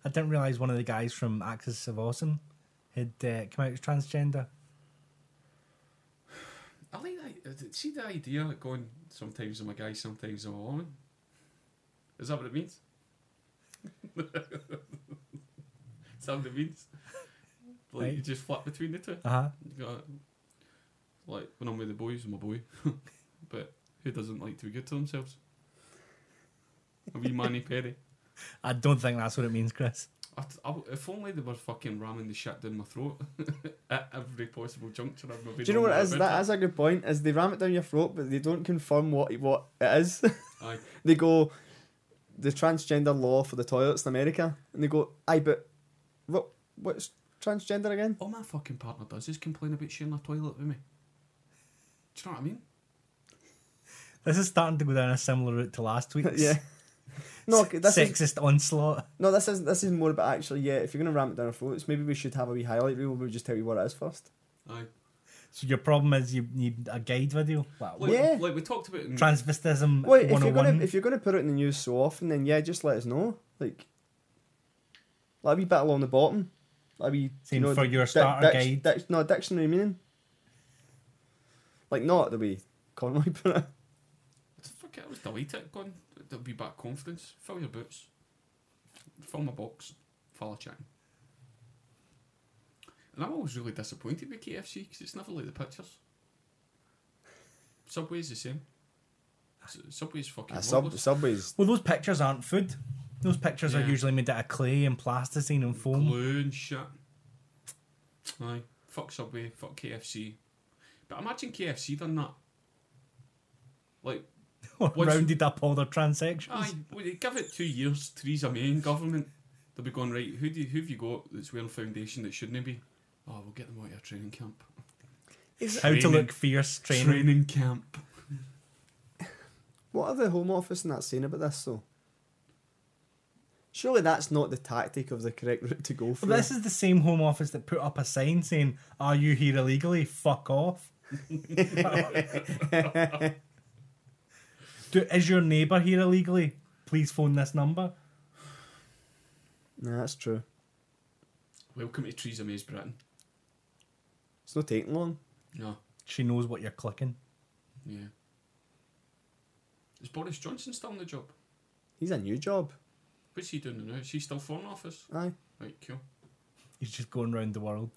I didn't realise one of the guys from Axis of Awesome had come out as transgender. I like that. See the idea of going, sometimes I'm a guy, sometimes I'm a woman? Is that what it means? Is that what it means? Like, Right. you just flip between the two? Uh-huh. You got, like, when I'm with the boys, I'm a boy. But who doesn't like to be good to themselves? A wee Manny Perry. I don't think that's what it means, Chris. If only they were fucking ramming the shit down my throat at every possible juncture. Do you know what it is? That is a good point. Is they ram it down your throat, but they don't confirm what it is. Aye. They go, the transgender law for the toilets in America, and they go, aye, but what's transgender again? All my fucking partner does is complain about sharing a toilet with me. Do you know what I mean? This is starting to go down a similar route to last week's. Yeah. No, this is sexist onslaught. no. This is more about actually. Yeah, if you're gonna ram it down our throats, maybe we should have a wee highlight reel where we just tell you what it is first. Aye. So your problem is you need a guide video. Wow. Like, Yeah. like we talked about in Transvestism Well, 101. if you're gonna put it in the news so often, then yeah, just let us know. Like a wee bit along the bottom. Like a wee, Saying for your starter guide. Dictionary meaning. Like not the way Conroy put it. Fuck it, I was delighted. Going, there'll be back confidence. Fill your boots. Fill my box. Follow chatting. And I'm always really disappointed with KFC because it's never like the pictures. Subway's the same. Subway's fucking marvellous. Subways. Well, those pictures aren't food. Those pictures are Yeah. usually made out of clay and plasticine and foam. Glue and shit. Aye. Fuck Subway. Fuck KFC. But imagine KFC done that. Like, What's- Rounded up all their transactions. aye, well, you give it 2 years, Theresa May in government, they'll be going, right, who have you got that's wearing foundation that shouldn't be? Oh, we'll get them out of a training camp. How to training- look fierce training. Training camp. What are the Home Office and that saying about this though? Surely that's not the tactic of the correct route to go for. Well, this is the same Home Office that put up a sign saying, "Are you here illegally? Fuck off." Is your neighbour here illegally? Please phone this number. Nah, that's true. Welcome to Theresa May's Britain. It's not taking long. No, She knows what you're clicking. yeah. Is Boris Johnson still in the job? He's a new job. What's he doing now? Is he still Foreign Office? Aye. Right, cool. He's just going round the world.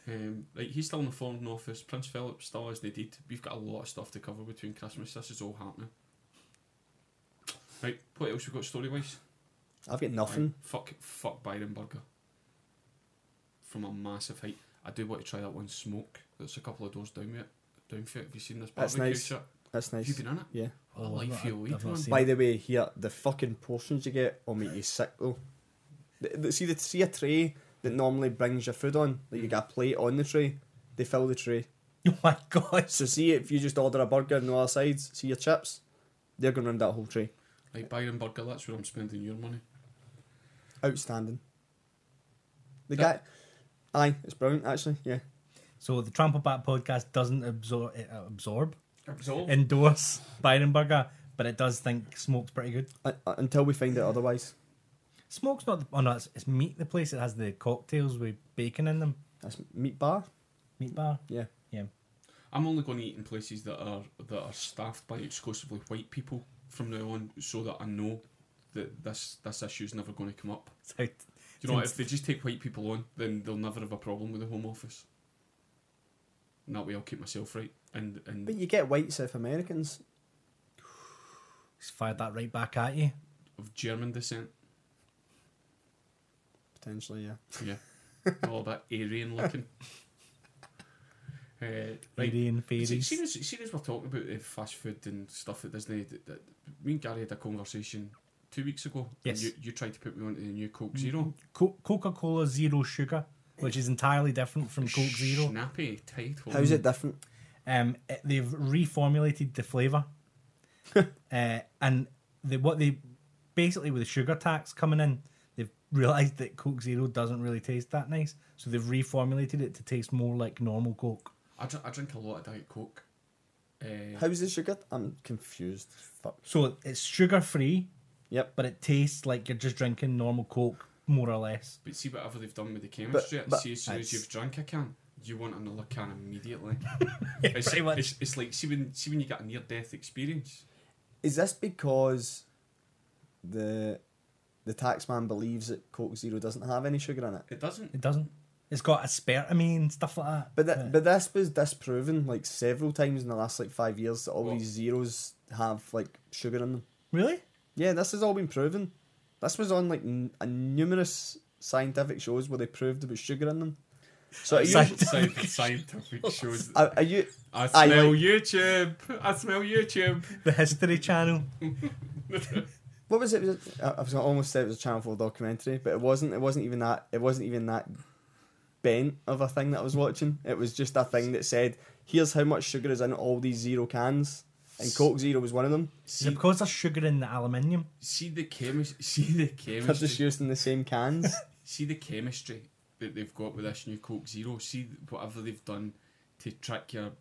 Right, he's still in the Foreign Office. Prince Philip still as they did. We've got a lot of stuff to cover between Christmas. This is all happening. Right, what else we got story-wise? I've got nothing. Right, fuck Byron Burger. From a massive height. I do want to try that one smoke. That's a couple of doors down for it. Have you seen this That's barbecue nice. shit? That's Have you nice. been in it? Yeah. What a Oh, life I've you not- lead, I've not man. seen By the way, here the fucking portions you get will make you sick though. See a tray that normally brings your food on, like you got a plate on the tray. They fill the tray. Oh my god. So see if you just order a burger and the other sides, see your chips, they're going around that whole tray. Like Byron Burger, that's where I'm spending your money. Outstanding. The guy, aye, it's brilliant actually. Yeah, So the Trample Back podcast doesn't Absolve. endorse Byronburger, but it does think Smoke's pretty good. until we find out otherwise. Smoke's not. Oh no, it's Meat. The place that has the cocktails with bacon in them. That's Meat Bar. Meat bar. Yeah. Yeah. I'm only going to eat in places that are staffed by exclusively white people from now on, so that I know that this issue's never going to come up. So, You know, what, if they just take white people on, then they'll never have a problem with the Home Office. And that way I'll keep myself right. And But you get white South Americans. he's fired that right back at you. of German descent, Potentially, yeah. yeah, all that Aryan looking. Right. Aryan fairies. Serious, we're talking about fast food and stuff at Disney. That me and Gary had a conversation 2 weeks ago. Yes. And you tried to put me onto the new Coke Zero. Coca-Cola Zero Sugar, which is entirely different from Coke Zero. Snappy title. How's it different? They've reformulated the flavour, and what they basically, with the sugar tax coming in, they've realised that Coke Zero doesn't really taste that nice, so they've reformulated it to taste more like normal Coke. I drink a lot of Diet Coke. How's the sugar? I'm confused. Fuck. So it's sugar free, Yep. but it tastes like you're just drinking normal Coke, more or less. But see whatever they've done with the chemistry. but See, as soon as you've drank a can, you want another can immediately. Pretty much. It's like see when you get a near death experience. Is this because the taxman believes that Coke Zero doesn't have any sugar in it? It doesn't. It doesn't. It's got aspartame and stuff like that. But this was disproven like several times in the last like 5 years that all What? these zeros have like sugar in them. Really? Yeah, this has all been proven. This was on like numerous scientific shows where they proved there was sugar in them. So are you, Scientific shows. are you I I smell like- YouTube. I smell YouTube. The History Channel. what was it? I was almost said it was a Channel 4 documentary, but it wasn't. It wasn't even that bent of a thing that I was watching. It was just a thing that said, "Here's how much sugar is in all these Zero cans," and Coke Zero was one of them. Is it because there's sugar in the aluminium? See the They're just chemistry. using the same cans. See the chemistry that they've got with this new Coke Zero. See whatever they've done to track your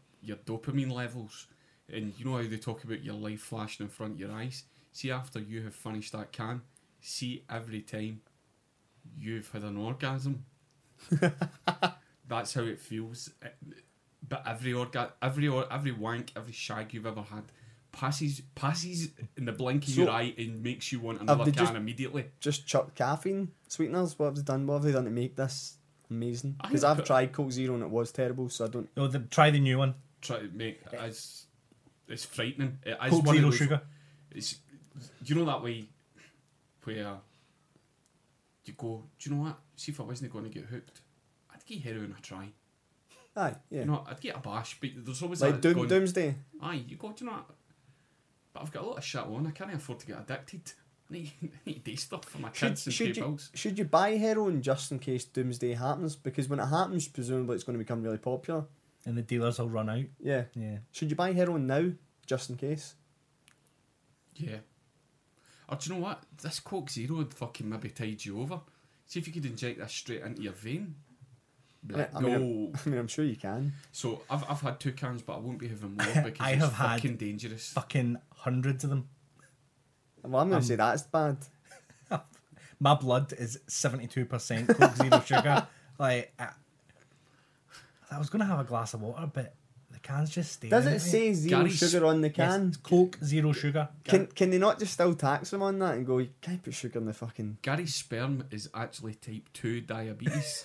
dopamine levels. And you know how they talk about your life flashing in front of your eyes? See, after you have finished that can, see every time you've had an orgasm. That's how it feels. But every wank, every shag you've ever had passes in the blink of So, your eye and makes you want another they can just- immediately. Just chuck caffeine sweeteners. What have they done? What have they done to make this amazing? I Because think I've put- tried Coke Zero and it was terrible. So I don't. Oh, try the new one. Try to make it's frightening. It is Coke one of Zero those- Sugar. It's, you know that way where you go, do you know what? See if I wasn't going to get hooked, I'd give heroin a try. Aye, yeah. You know, I'd get a bash, but there's always Like that going, Doomsday. aye, you go, do you know what? But I've got a lot of shit on. I can't afford to get addicted. I need to do stuff for my kids and pay bills. Should you buy heroin just in case Doomsday happens? Because when it happens, presumably it's going to become really popular. And the dealers will run out. Yeah. Yeah. Should you buy heroin now, just in case? Yeah. Or do you know what? This Coke Zero would fucking maybe tide you over. See if you could inject this straight into your vein. I mean, I'm sure you can. So I've had 2 cans, but I won't be having more because I it's have had fucking dangerous. Fucking hundreds of them. Well, I'm going to say that's bad. My blood is 72% Coke Zero Sugar. Like, I was going to have a glass of water, but the can's just staying. Does in it say zero Gary's- sugar on the Yes, can? it's Coke Zero Sugar. Can they not just still tax them on that and go, you can't put sugar in the fucking... Gary's sperm is actually type 2 diabetes.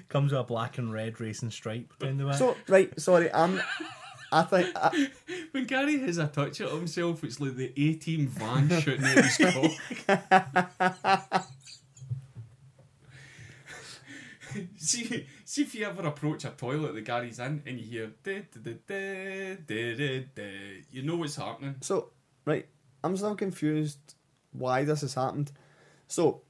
Comes with a black and red racing stripe down the way. So, right, sorry, I think... When Gary has a touch at himself, it's like the A-Team van shooting out his cock. See if you ever approach a toilet that Gary's in and you hear da, da, da, da, da, da, you know what's happening. So, right, I'm still confused why this has happened. So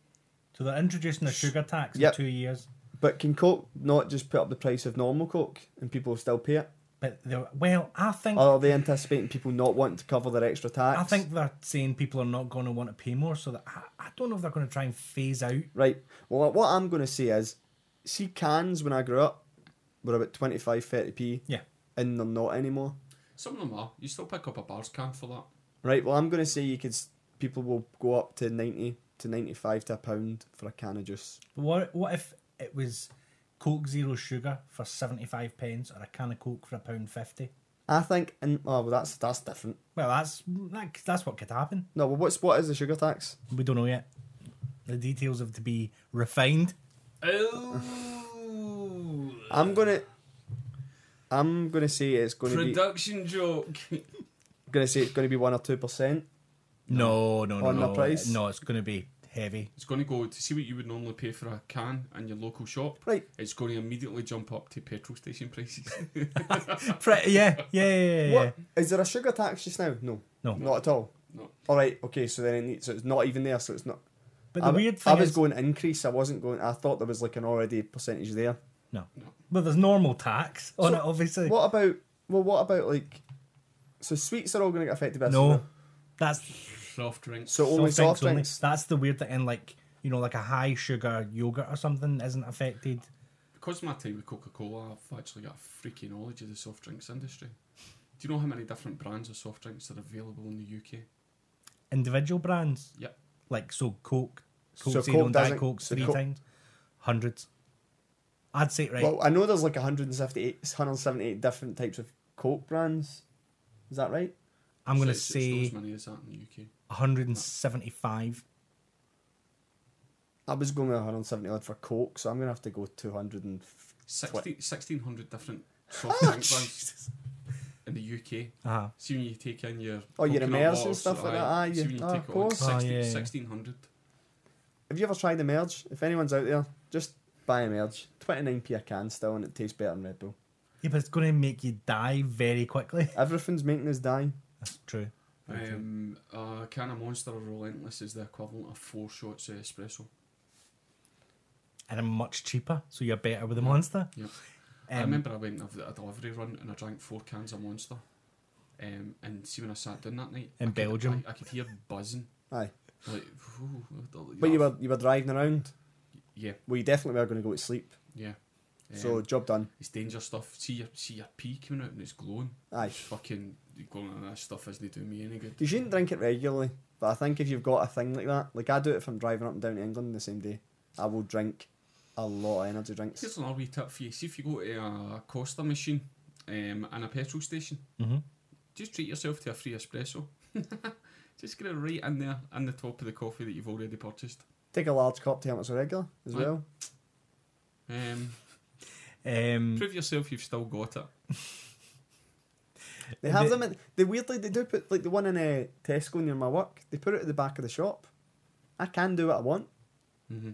they're introducing a sugar tax Yep. in 2 years. but can Coke not just put up the price of normal Coke and people will still pay it? But well, I think Or are they anticipating people not wanting to cover their extra tax? I think they're saying people are not going to want to pay more, so that I don't know if they're going to try and phase out. Right. Well, what I'm going to say is, see, cans when I grew up were about 25, 30p. Yeah. And they're not anymore. Some of them are. You still pick up a bars can for that. Right. Well, I'm going to say people will go up to 90 to 95 to a pound for a can of juice. What if it was Coke Zero Sugar for 75 pence or a can of Coke for £1.50? I think, that's different. Well, that's what could happen. No, well, what is the sugar tax? We don't know yet. The details have to be refined. Oh. I'm gonna say it's going to be. Production joke. I'm gonna say it's going to be 1 or 2%. No. On the price? No, it's going to be heavy. It's going to go to see what you would normally pay for a can in your local shop. Right. It's going to immediately jump up to petrol station prices. Yeah. What is there a sugar tax just now? No, not at all. No. All right, okay. So then so it's not even there. So it's not. But the weird thing I was is, going increase. I wasn't going. I thought there was like an already percentage there. no. But there's normal tax on So it, obviously. What about like? So sweets are all going to get affected by this. No, that's Soft drinks. So only soft only. drinks. That's the weird thing. And like like a high sugar yogurt or something isn't affected. Because of my time with Coca-Cola, I've actually got a freaky knowledge of the soft drinks industry. Do you know how many different brands of soft drinks are available in the UK? Individual brands. Yep. Like Coke So Zero, Coke and Diet doesn't- Coke so 3 Coke- times, hundreds. I'd say right. Well, I know there's like 178 different types of Coke brands. Is that right? I'm going to It's say as many as that in the UK. 175. I was going with 170 odd for Coke, so I'm going to have to go 200 and 1,600 different soft drink brands in the UK. Uh-huh. See when you take in your your coconut Emerge and bottles, stuff like that. aye, see Yeah. when you Oh, take of it on, course. 1,600. Have you ever tried Emerge? If anyone's out there, just buy Emerge. 29p a can still, and it tastes better than Red Bull. Yeah, but it's going to make you die very quickly. Everything's making us die. That's true. A can of Monster or Relentless is the equivalent of 4 shots of espresso. And I'm much cheaper, so you're better with the Monster. Yep. I remember I went on a delivery run and I drank 4 cans of Monster. And see when I sat down that night In Belgium. I could hear buzzing. Aye. Like, But you were driving around. yeah, Well, you definitely were going to go to sleep. yeah. So job done. It's danger stuff. See your pee coming out and it's glowing. Aye. It's fucking going on. This stuff isn't doing me any good. You shouldn't drink it regularly, but I think if you've got a thing like that, like I do it if I'm driving up and down to England the same day, I will drink a lot of energy drinks. Here's another wee tip for you. See if you go to a Costa machine and a petrol station, Mm-hmm. just treat yourself to a free espresso. Just get it right in there, in the top of the coffee that you've already purchased. Take a large cup to how much a regular as Aye. well. Prove yourself you've still got it. They have them. They weirdly they do put like the one in Tesco near my work. They put it at the back of the shop. I can do what I want. Mm-hmm.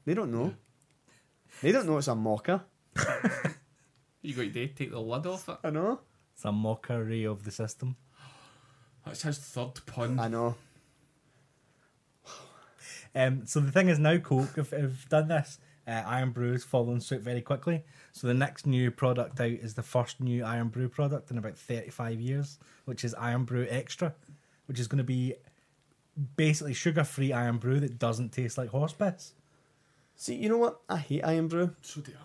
They don't know. They don't know it's a mocha. You got to do, take the lid off it. I know. It's a mockery of the system. That's his third pun. I know. So the thing is now Coke have done this. Iron Brew is following suit very quickly. So the next new product out is the first new Iron Brew product in about 35 years, which is Iron Brew Extra, which is going to be basically sugar-free Iron Brew that doesn't taste like horse piss. See, you know what? I hate Iron Brew. So they are.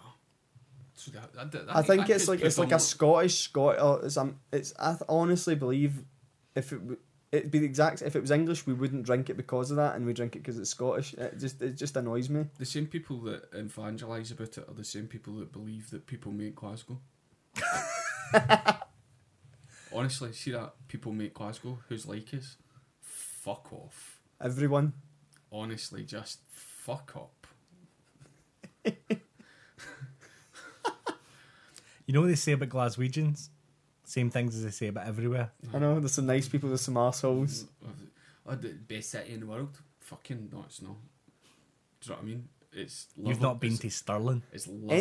I think it's could like put a them- Scottish Scot. I honestly believe if it'd be the exact. If it was English, we wouldn't drink it because of that, and we drink it because it's Scottish. It just annoys me. The same people that evangelise about it are the same people that believe that people make Glasgow. Honestly, see that people make Glasgow who's like us? Fuck off. Everyone. Honestly, just fuck up. You know what they say about Glaswegians? Same things as they say about everywhere. I know there's some nice people, there's some assholes. Oh, the best city in the world? Fucking no, it's not. Do you know what I mean? It's You've not been to Stirling. It's lovable.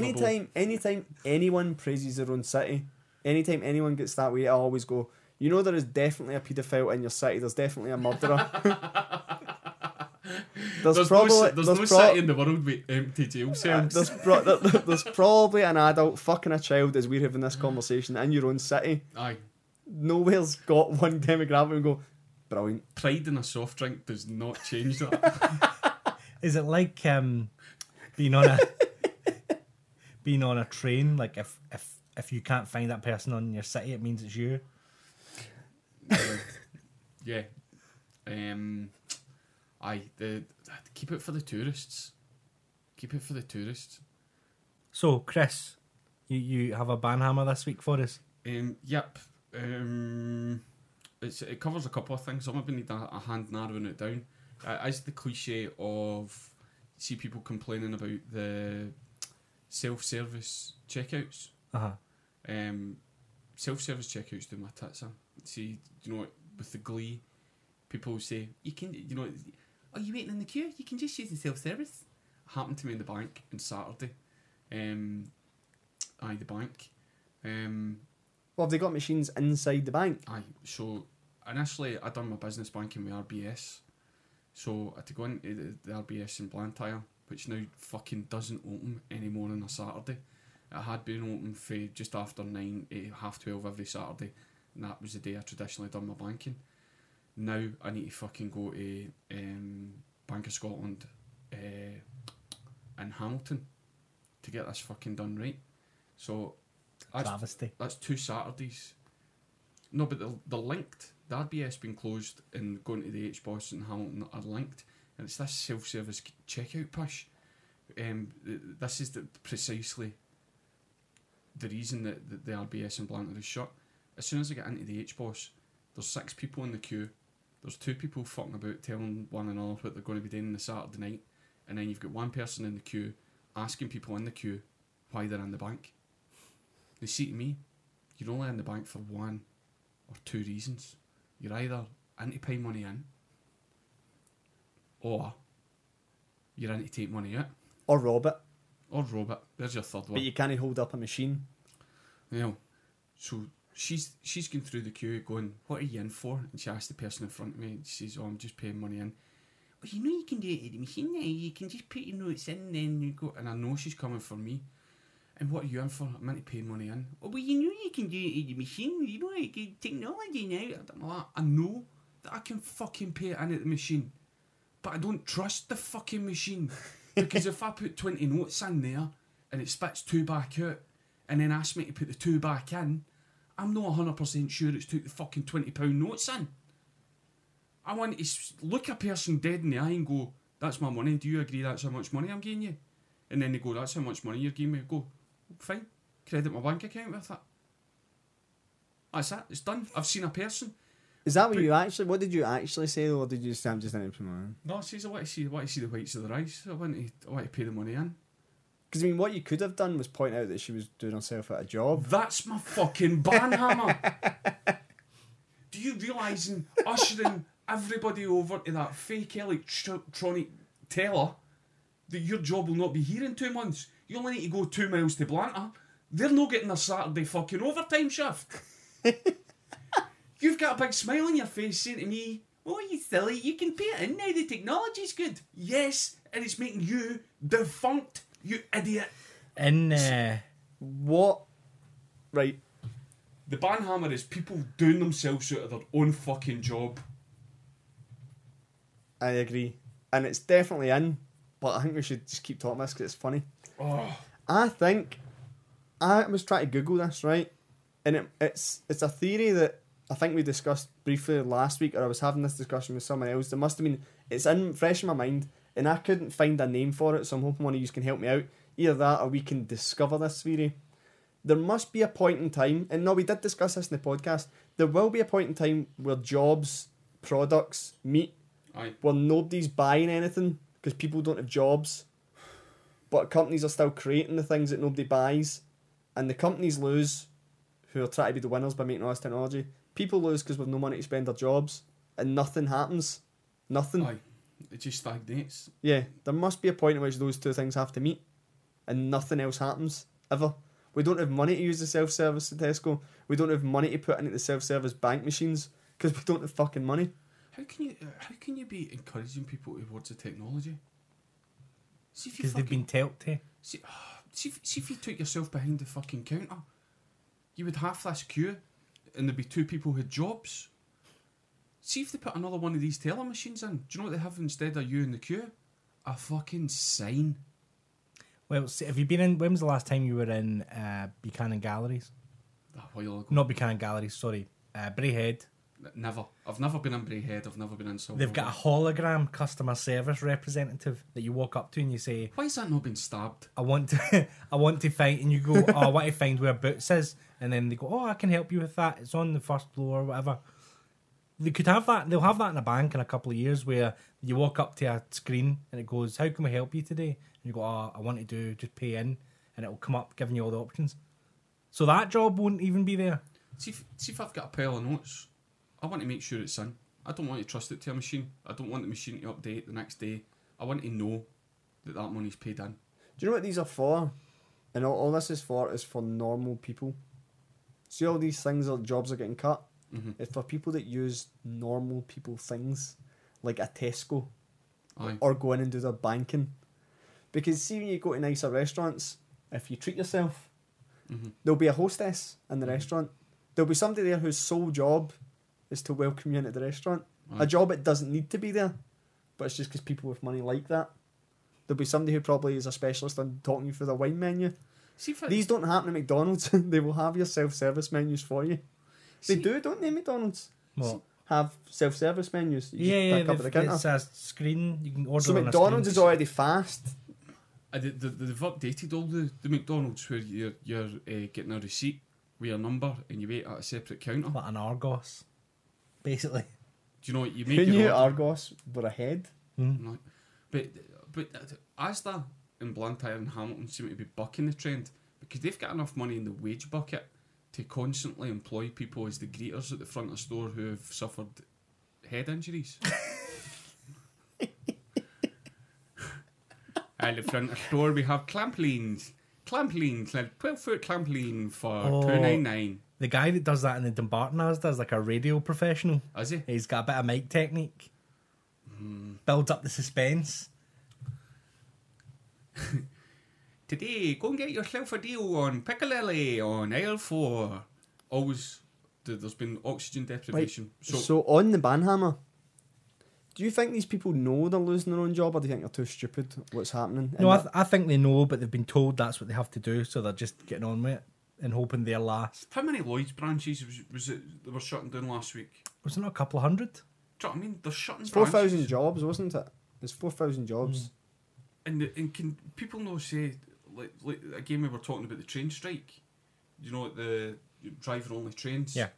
Anytime anyone praises their own city, anytime anyone gets that way, I always go, you know there is definitely a paedophile in your city, there's definitely a murderer. There's no city in the world with empty jail cells. There's probably an adult fucking a child as we're having this conversation in your own city. Aye. Nowhere's got one demographic and go, brilliant. Pride in a soft drink does not change that. Is it like being on a train? Like if you can't find that person on your city, it means it's you. Yeah. Keep it for the tourists. Keep it for the tourists. So, Chris, you have a banhammer this week for us? Yep. It covers a couple of things. I maybe need a hand narrowing it down. As the cliche of see people complaining about the self-service checkouts. Self-service checkouts do my tits in. See, you know what, with the Glee, people say you can, you know, are you waiting in the queue? You can just use the self-service. Happened to me in the bank on Saturday. The bank. Well, have they got machines inside the bank? Aye. So initially, I done my business banking with RBS. So I had to go into the RBS in Blantyre, which now fucking doesn't open anymore on a Saturday. It had been open for just after 9 to 12:30 every Saturday, and that was the day I traditionally done my banking. Now I need to fucking go to Bank of Scotland in Hamilton to get this fucking done right. So Travesty. That's 2 Saturdays. No, but they're linked. The RBS being closed and going to the HBOS in Hamilton are linked, and it's this self-service checkout push. This is precisely the reason that the RBS in Blantyre is shut. As soon as I get into the HBOS, there's 6 people in the queue. There's 2 people fucking about telling one another what they're going to be doing on the Saturday night, and then you've got 1 person in the queue asking people in the queue why they're in the bank. They see to me, you're only in the bank for 1 or 2 reasons. You're either in to pay money in, or you're in to take money out. Or rob it. Or rob it. There's your third one. But you can't hold up a machine. Yeah. So she's going through the queue going, what are you in for? And she asked the person in front of me, and she says, oh, I'm just paying money in. Well, you know you can do it at the machine now. You can just put your notes in, then you go. And I know she's coming for me. And what are you in for? I'm in to pay money in. Oh, well, you know you can do it at the machine. You know, like technology now. I don't know that. I know that I can fucking pay it in at the machine. But I don't trust the fucking machine. Because if I put 20 notes in there and it spits 2 back out and then asks me to put the 2 back in, I'm not 100% sure it's took the fucking £20 notes in. I want to look a person dead in the eye and go, that's my money. Do you agree that's how much money I'm giving you? And then they go, that's how much money you're giving me. I go, fine, credit my bank account with it. That's it, it's done. I've seen a person. Is that what did you actually say, or did you say I'm just in it? No, it says I want to see the whites of the rice. I want to pay the money in. Because I mean, what you could have done was point out that she was doing herself at a job. That's my fucking banhammer. Do you realise in ushering everybody over to that fake electronic teller that your job will not be here in 2 months? You only need to go 2 miles to Blantyre. They're not getting a Saturday fucking overtime shift. You've got a big smile on your face saying to me, oh, you silly, you can pay it in now, the technology's good. Yes, and it's making you defunct, you idiot. What? Right. The banhammer is people doing themselves out of their own fucking job. I agree. And it's definitely in, but I think we should just keep talking about this because it's funny. Oh. I was trying to Google this, right? And it's a theory that I think we discussed briefly last week, or I was having this discussion with someone else. There must have been, it's fresh in my mind, and I couldn't find a name for it, so I'm hoping one of you can help me out. Either that or we can discover this theory. There must be a point in time, and no, we did discuss this in the podcast, there will be a point in time where jobs, products meet, where nobody's buying anything because people don't have jobs, but companies are still creating the things that nobody buys, and the companies lose, who are trying to be the winners by making all this technology. People lose because we've no money to spend our jobs, and nothing happens. Nothing. Aye. It just stagnates. Yeah, there must be a point at which those 2 things have to meet, and nothing else happens, ever. We don't have money to use the self-service at Tesco. We don't have money to put into the self-service bank machines, because we don't have fucking money. How can you be encouraging people towards the technology? Because they've been told to. See if you took yourself behind the fucking counter, you would half this queue, and there'd be 2 people who had jobs. See if they put another one of these teller machines in. Do you know what they have instead of you in the queue? A fucking sign. Well, see, have you been in? When was the last time you were in Buchanan Galleries? A while ago. Not Buchanan Galleries, sorry. Brayhead. Never. I've never been in Brayhead. I've never been in Silver. They've got a hologram customer service representative that you walk up to and you say, Why has that not been stabbed? I want to find, and you go, oh, I want to find where Boots is, and then they go, oh, I can help you with that. It's on the first floor or whatever. They could have that. They'll have that in a bank in a couple of years where you walk up to a screen and it goes, how can we help you today? And you go, oh, I want to do, just pay in, and it'll come up giving you all the options. So that job won't even be there. See if I've got a pile of notes. I want to make sure it's in. I don't want to trust it to a machine. I don't want the machine to update the next day. I want to know that money's paid in. Do you know what these are for? And all this is for normal people. See all these things or jobs are getting cut? Mm-hmm. It's for people that use normal people things, like a Tesco. Aye. Or go in and do their banking. Because see when you go to nicer restaurants, if you treat yourself, Mm-hmm. there'll be a hostess in the restaurant. There'll be somebody there whose sole job is to welcome you into the restaurant. Aye. A job that doesn't need to be there, but it's just because people with money like that. There'll be somebody who probably is a specialist on talking you through the wine menu. See if These don't happen at McDonald's. They will have your self-service menus for you. They See- do, don't they, McDonald's? What? Have self-service menus. You Yeah, just pick up at the counter. it's a screen. You can order So on a McDonald's is screen. already fast. They've updated all the McDonald's where you're getting a receipt with your number and you wait at a separate counter. Like an Argos, basically. Do you know what you make? Who your knew order. Argos were ahead? Right. But Asda and Blantyre and Hamilton seem to be bucking the trend because they've got enough money in the wage bucket to constantly employ people as the greeters at the front of the store who have suffered head injuries. At the front of the store we have clamplines, like 12-foot clamplene for $2.99. The guy that does that in the Dumbarton Asda is like a radio professional. Is he? He's got a bit of mic technique. Builds up the suspense. Today, go and get yourself a deal on Piccadilly on aisle 4. Always, there's been oxygen deprivation. So on the banhammer, do you think these people know they're losing their own job, or do you think they're too stupid what's happening? No, I think they know, but they've been told that's what they have to do, so they're just getting on with it and hoping they're last. How many Lloyd's branches was it they were shutting down last week? Was it not a couple of hundred? Do you know what I mean? They're shutting It's branches. 4,000 jobs, wasn't it? It's 4,000 jobs. And can people not say, like again, we were talking about the train strike, you know, the driver-only trains? Yeah.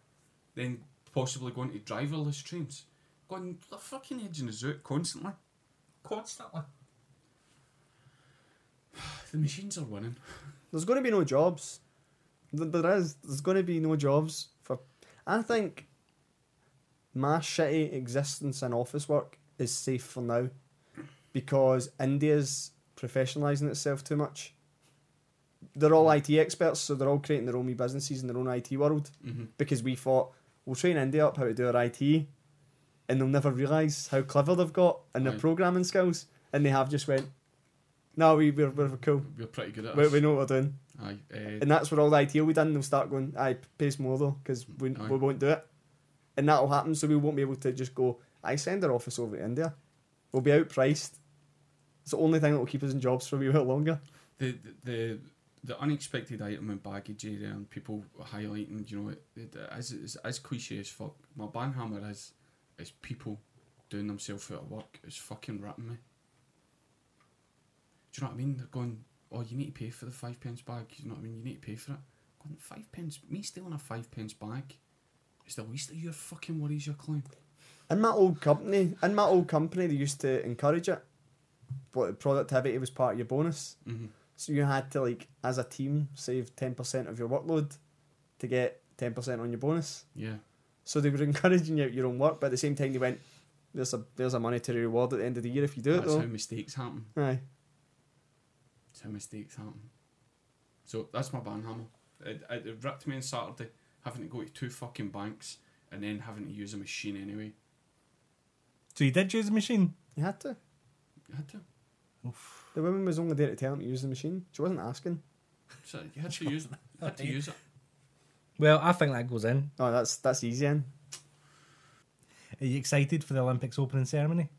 Then possibly going to driverless trains. Going, they're fucking edging us out constantly. Constantly. The machines are winning. There's going to be no jobs. There's going to be no jobs for. I think mass shitty existence in office work is safe for now because India's professionalising itself too much. They're all IT experts, so they're all creating their own wee businesses in their own IT world because we thought we'll train India up how to do our IT, and they'll never realise how clever they've got in their Aye. programming skills, and they have just went, no, we're cool. We're pretty good at We it. know what we're doing. Aye. And that's where all the IT will be done. They'll start going, aye, pays more though, because we Aye. won't do it. And that'll happen, so we won't be able to just go, I send our office over to India. We'll be outpriced. It's the only thing that will keep us in jobs for a wee bit longer. The unexpected item in baggage area and people highlighting, you know, as cliche as fuck. My banhammer is people doing themselves out of work. It's fucking ripping me. Do you know what I mean? They're going, oh, you need to pay for the 5 pence bag. You know what I mean? You need to pay for it. Going, 5 pence? Me stealing a 5 pence bag is the least of your fucking worries, you clown. In my old company, they used to encourage it. But productivity was part of your bonus. Mm-hmm. So you had to, like, as a team, save 10% of your workload to get 10% on your bonus. Yeah. So they were encouraging you out your own work, but at the same time they went, there's a monetary reward at the end of the year if you do it That's though. how mistakes happen. Aye. That's how mistakes happen. So that's my banhammer. It ripped me on Saturday, having to go to 2 fucking banks and then having to use a machine anyway. So you did use the machine? You had to. You had to. The woman was only there to tell him to use the machine. She wasn't asking. So you had to use it. Had to use it. Well, I think that goes in. Oh, that's easy, then. Are you excited for the Olympics opening ceremony?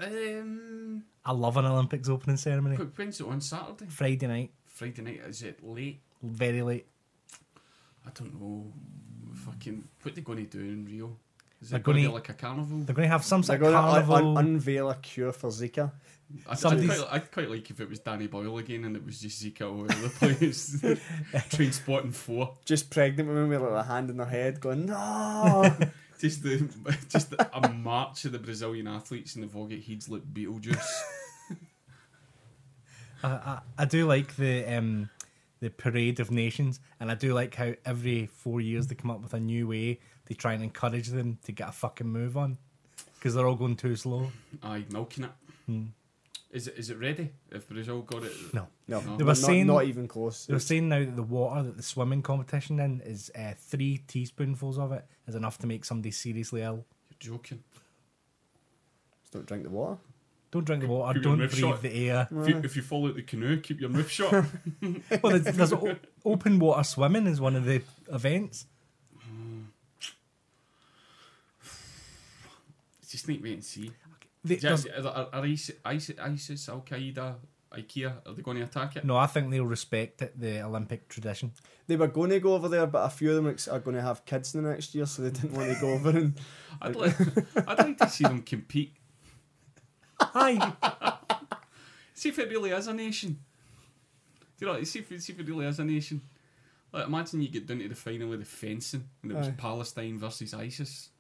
I love an Olympics opening ceremony. When's it on Saturday? Friday night. Friday night. Is it late? Very late. I don't know. Fucking what they going to do in Rio? Is They're it going to gonna- be like a carnival? They're going to have some They're sort going of carnival. to unveil a cure for Zika. I'd quite like if it was Danny Boyle again and it was just Zika all over the place. Train spotting 4. Just pregnant women with like a hand in their head going, no! Just a march of the Brazilian athletes and they've all got heads like Beetlejuice. I do like the parade of nations, and I do like how every 4 years they come up with a new way they try and encourage them to get a fucking move on because they're all going too slow. Aye, milking it. Is it ready? If Brazil got it? No. No, They were saying- not even close. They were saying now that the water that the swimming competition in is 3 teaspoonfuls of it is enough to make somebody seriously ill. You're joking. Just don't drink the water. Don't drink the water, Keep your don't mouth breathe shut. the air. If you fall out the canoe, keep your mouth shut. Well, there's open water swimming is one of the events. Just need to wait and see. There's- Are ISIS, Al Qaeda, IKEA, are they going to attack it? no, I think they'll respect it, the Olympic tradition. They were going to go over there, but a few of them are going to have kids in the next year, so they didn't want to go over and... I'd like to see them compete. Aye. See if it really is a nation. Do you know? See if it really is a nation. Like, imagine you get down to the final of the fencing, and it was Aye. Palestine versus ISIS.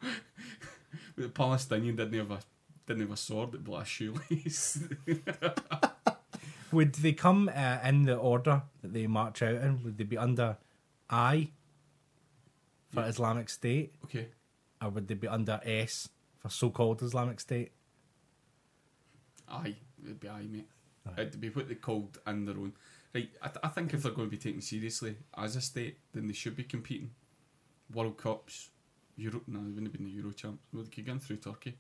But the Palestinian didn't have a sword; it'd be like a shoelace. Would they come in the order that they march out in? Would they be under I for Yeah. Islamic State? Okay. Or would they be under S for so-called Islamic State? Aye, it'd be aye, mate. Aye. It'd be what they called in their own. Right, I think if they're going to be taken seriously as a state, then they should be competing. World Cups, Europe. No, they wouldn't have been the Euro champs. Well, they could get in through Turkey.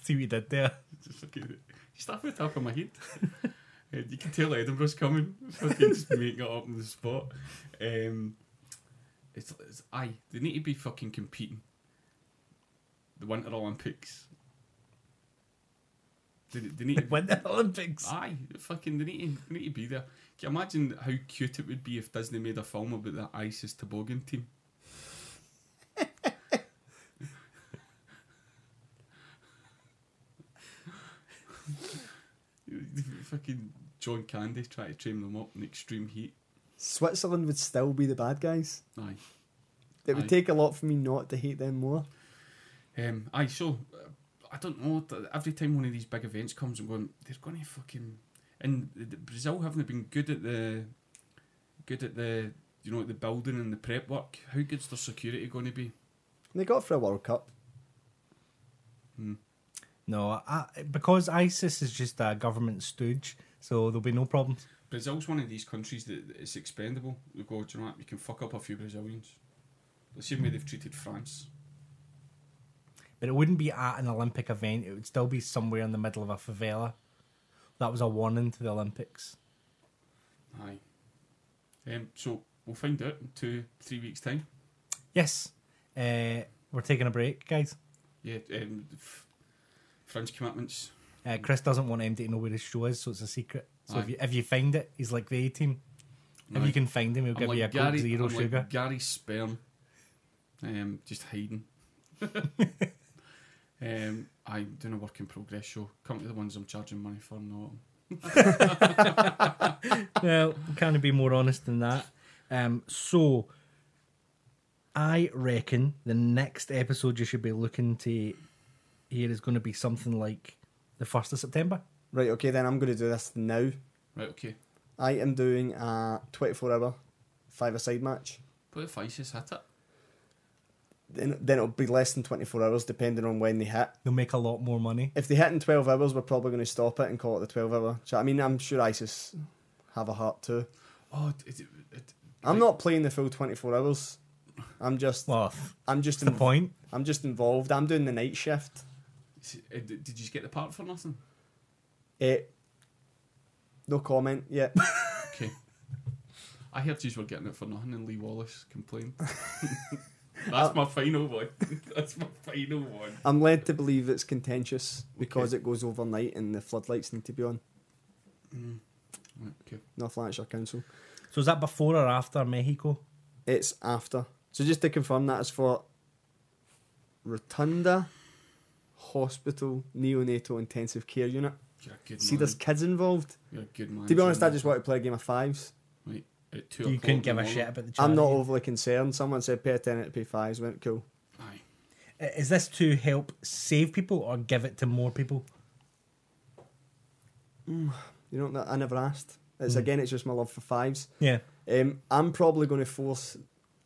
See what you did there? Just fucking, you start with the top of my head. You can tell Edinburgh's coming. Fucking just making it up on the spot. It's aye. They need to be fucking competing. The Winter Olympics. They need to, Win the Olympics. aye, fucking. They need to be there. Can you imagine how cute it would be if Disney made a film about the ISIS toboggan team? Fucking John Candy trying to train them up in extreme heat. Switzerland would still be the bad guys. Aye. It would Aye. take a lot for me not to hate them more. Aye, so I don't know. Every time one of these big events comes, I'm going, they're going to fucking. And Brazil haven't been good at the, you know, the building and the prep work. How good's their security going to be? They got for a World Cup. No, because ISIS is just a government stooge, so there'll be no problems. Brazil's one of these countries that it's expendable. We go, do you know what? We can fuck up a few Brazilians. The same way they've treated France. But it wouldn't be at an Olympic event. It would still be somewhere in the middle of a favela. That was a warning to the Olympics. Aye. So we'll find out in 2-3 weeks' time. Yes. We're taking a break, guys. Yeah, French commitments. Chris doesn't want anybody to know where his show is, so it's a secret. So Aye. if you find it, he's like the A-team. If Aye. you can find him, he'll I'm give like you a Gary, Coke Zero I'm sugar. like Gary Sperm. Just hiding. I'm doing a work in progress show. Come to the ones I'm charging money for, not. Well, can't be more honest than that. So, I reckon the next episode you should be looking to hear is going to be something like the 1st of September. Right, okay, then I'm going to do this now. Right, okay. I am doing a 24-hour five-a-side match. But if ISIS hit it, Then it'll be less than 24 hours depending on when they hit. They'll make a lot more money. If they hit in 12 hours, we're probably going to stop it and call it the 12-hour. So, I mean, I'm sure ISIS have a heart too. Oh, I'm not playing the full 24 hours. I'm just Well, I'm just the point. I'm just involved. I'm doing the night shift. Did you get the part for nothing? No comment yet. Okay. I heard you were getting it for nothing, and Lee Wallace complained. That's my final one. That's my final one. I'm led to believe it's contentious because it goes overnight and the floodlights need to be on. Okay. North Lanarkshire Council. So is that before or after Mexico? It's after. So just to confirm, that is for Rotunda Hospital Neonatal Intensive Care Unit. You're a good See, man. there's kids involved. You're a good man. To be honest, I Jim. just want to play a game of fives. Right, at 2 You o'clock couldn't in give the a shit morning. about the charity. I'm not overly concerned. Someone said pay a tenner to pay fives. Went cool. Aye. Is this to help save people or give it to more people? You know that I never asked. It's again, it's just my love for fives. Yeah. I'm probably going to force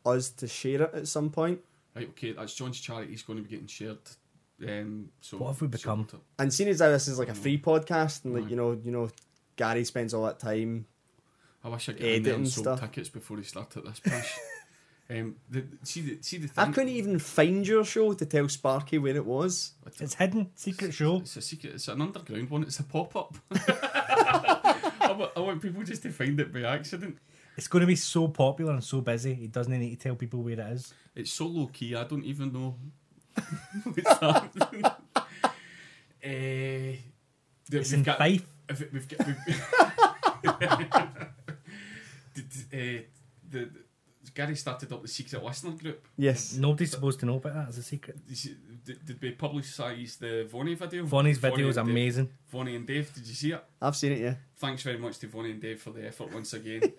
us to share it at some point. Right, okay, that's John's charity. He's going to be getting shared. So What have we become? And seeing as how this is like a free podcast, and like Right. you know, Gary spends all that time. I wish I could get in there and Editing sold stuff. tickets before he started this push. See the thing. I couldn't even find your show to tell Sparky where it was. It's hidden. Secret show. It's a secret. It's an underground one. It's a pop up. I want people just to find it by accident. It's going to be so popular and so busy, he doesn't need to tell people where it is. It's so low key. I don't even know what's that. It's in Fife. We've Gary started up the secret listener group. Yes. Nobody's supposed to know about that as a secret. Did we publicise the Vonnie video? Vonnie's video is and Dave. amazing. Vonnie and Dave, did you see it? I've seen it, yeah. Thanks very much to Vonnie and Dave for the effort once again.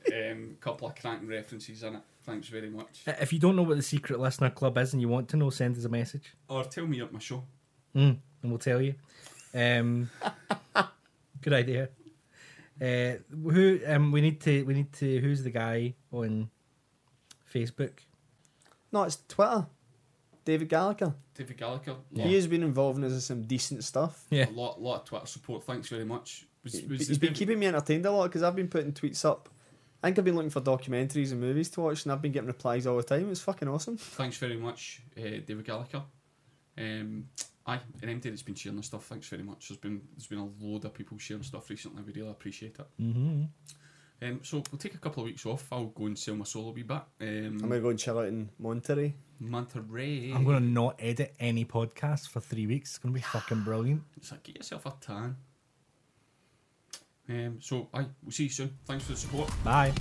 Couple of cracking references in it. Thanks very much. If you don't know what the Secret Listener Club is and you want to know, send us a message. Or tell me at my show. And we'll tell you. Good idea. We need to who's the guy on Facebook? No, it's Twitter. David Gallagher. David Gallagher. He has been involved in some decent stuff. Yeah. A lot of Twitter support. Thanks very much. He's been keeping me entertained a lot because I've been putting tweets up. I think I've been looking for documentaries and movies to watch, and I've been getting replies all the time. It's fucking awesome. Thanks very much, David Gallagher. And MD that's been sharing the stuff. Thanks very much. There's been a load of people sharing stuff recently. We really appreciate it. Mm-hmm. So we'll take a couple of weeks off. I'll go and sell my solo a wee bit. I'm going to go and chill out in Monterey. Monterey. I'm going to not edit any podcasts for 3 weeks. It's going to be fucking brilliant. It's like, get yourself a tan. So we'll see you soon. Thanks for the support. Bye.